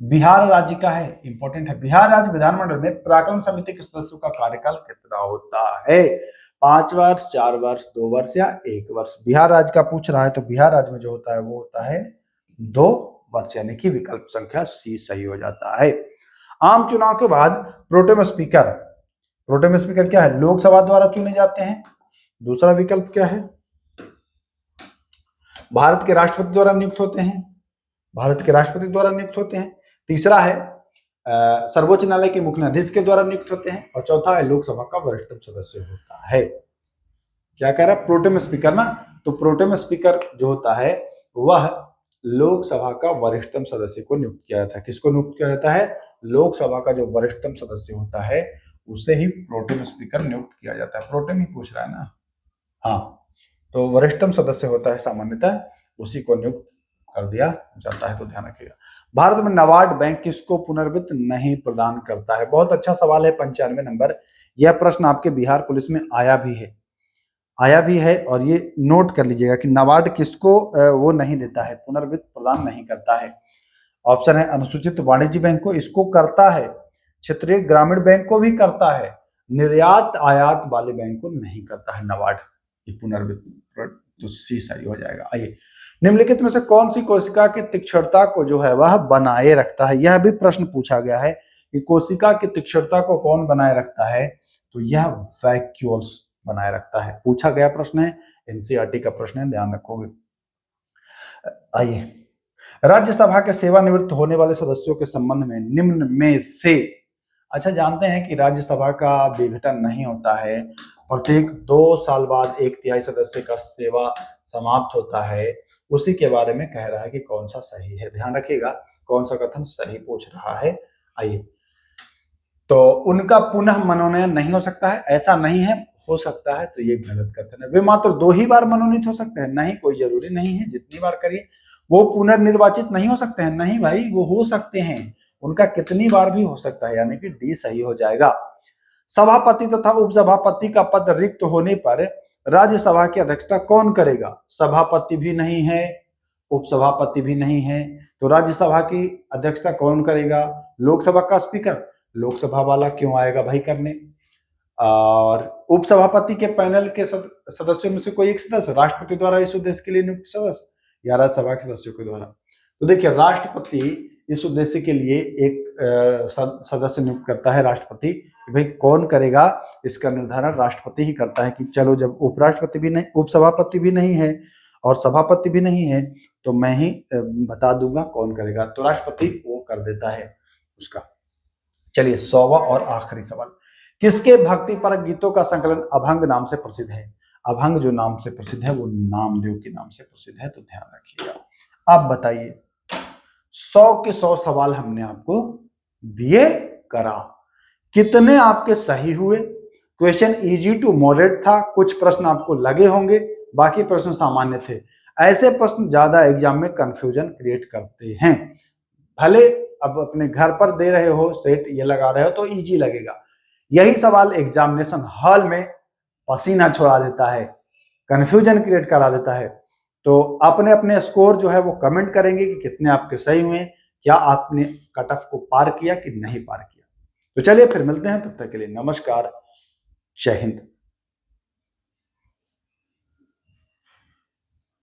बिहार राज्य का है, इंपॉर्टेंट है। बिहार राज्य विधानमंडल में प्राक्कलन समिति के सदस्यों का कार्यकाल कितना होता है? 5 वर्ष, 4 वर्ष, 2 वर्ष या 1 वर्ष? बिहार राज्य का पूछ रहा है, तो बिहार राज्य में जो होता है वो होता है 2 वर्ष, यानी कि विकल्प संख्या सी सही हो जाता है। आम चुनाव के बाद प्रोटेम स्पीकर क्या है? लोकसभा द्वारा चुने जाते हैं। दूसरा विकल्प क्या है? भारत के राष्ट्रपति द्वारा नियुक्त होते हैं, भारत के राष्ट्रपति द्वारा नियुक्त होते हैं। तीसरा है सर्वोच्च न्यायालय के मुख्य न्यायाधीश के द्वारा नियुक्त होते हैं, और चौथा है लोकसभा का वरिष्ठतम सदस्य होता है। क्या कह रहा है? प्रोटेम स्पीकर ना, तो प्रोटेम स्पीकर जो होता है वह लोकसभा का वरिष्ठतम सदस्य को नियुक्त किया जाता है। किसको नियुक्त किया जाता है? लोकसभा का जो वरिष्ठतम सदस्य होता है उसे ही प्रोटेम स्पीकर नियुक्त किया जाता है। प्रोटेम ही पूछ रहा है ना, हाँ, तो वरिष्ठतम सदस्य होता है सामान्यतः, उसी को नियुक्त कर दिया जाता है, तो ध्यान रखिएगा। भारत में नाबार्ड बैंक किसको पुनर्वित्त नहीं प्रदान करता है? बहुत अच्छा सवाल है, 95 नंबर। यह प्रश्न आपके बिहार पुलिस में आया भी है, और ये नोट कर लीजिएगा कि नाबार्ड किसको वो नहीं देता है, पुनर्वित्त प्रदान नहीं करता है। ऑप्शन है अनुसूचित वाणिज्य बैंक को इसको करता है, क्षेत्रीय ग्रामीण बैंक को भी करता है, निर्यात आयात वाले बैंक को नहीं करता है नाबार्ड। ये पुनर्वित्त, तो सी सही हो जाएगा। आइए, निम्नलिखित में से कौन सी कोशिका की तीक्ष्णता को जो है वह बनाए रखता है? यह भी प्रश्न पूछा गया है कि कोशिका की तीक्ष्णता को कौन बनाए रखता है, तो यह वैक्यूल्स बनाए रखता है। पूछा गया प्रश्न है, एनसीईआरटी का प्रश्न है, ध्यान रखोगे। आइए, राज्यसभा के सेवानिवृत्त होने वाले सदस्यों के संबंध में निम्न में से, अच्छा जानते हैं कि राज्यसभा का विघटन नहीं होता है, प्रत्येक 2 साल बाद 1/3 सदस्य का सेवा समाप्त होता है, उसी के बारे में कह रहा है कि कौन सा सही है। ध्यान रखिएगा, कौन सा कथन सही पूछ रहा है। आइए, तो उनका पुनः मनोनयन नहीं हो सकता है, ऐसा नहीं है, हो सकता है, तो ये गलत कथन है। वे मात्र 2 ही बार मनोनीत हो सकते हैं, नहीं, कोई जरूरी नहीं है, जितनी बार करिए। वो पुनर्निर्वाचित नहीं हो सकते हैं, नहीं भाई, वो हो सकते हैं, उनका कितनी बार भी हो सकता है, यानी कि डी सही हो जाएगा। सभापति तथा उपसभापति का पद रिक्त होने पर राज्यसभा की अध्यक्षता कौन करेगा? सभापति भी नहीं है, उपसभापति भी नहीं है, तो राज्यसभा की अध्यक्षता कौन करेगा? लोकसभा का स्पीकर। लोकसभा वाला क्यों आएगा भाई करने? और उपसभापति के पैनल के सदस्यों में से कोई एक सदस्य राष्ट्रपति द्वारा इस उद्देश्य के लिए नियुक्त सदस्य, या राज्यसभा के सदस्यों के द्वारा? तो देखिए, राष्ट्रपति इस उद्देश्य के लिए एक सदस्य नियुक्त करता है राष्ट्रपति कि भाई कौन करेगा, इसका निर्धारण राष्ट्रपति ही करता है कि चलो जब उपराष्ट्रपति भी नहीं, उपसभापति भी नहीं है और सभापति भी नहीं है तो मैं ही बता दूंगा कौन करेगा, तो राष्ट्रपति वो कर देता है उसका। चलिए 100वां और आखिरी सवाल, किसके भक्ति परक गीतों का संकलन अभंग नाम से प्रसिद्ध है? अभंग जो नाम से प्रसिद्ध है वो नामदेव के नाम से प्रसिद्ध है, तो ध्यान रखिएगा। आप बताइए 100 के 100 सवाल हमने आपको दिए करा, कितने आपके सही हुए? क्वेश्चन इजी टू मॉडरेट था, कुछ प्रश्न आपको लगे होंगे, बाकी प्रश्न सामान्य थे। ऐसे प्रश्न ज्यादा एग्जाम में कंफ्यूजन क्रिएट करते हैं। भले अब अपने घर पर दे रहे हो, सेट ये लगा रहे हो तो इजी लगेगा, यही सवाल एग्जामिनेशन हॉल में पसीना छुड़ा देता है, कंफ्यूजन क्रिएट करा देता है। तो अपने अपने स्कोर जो है वो कमेंट करेंगे कि कितने आपके सही हुए, क्या आपने कट ऑफ को पार किया कि नहीं पार किया। तो चलिए फिर मिलते हैं, तब तक के लिए नमस्कार, जय हिंद।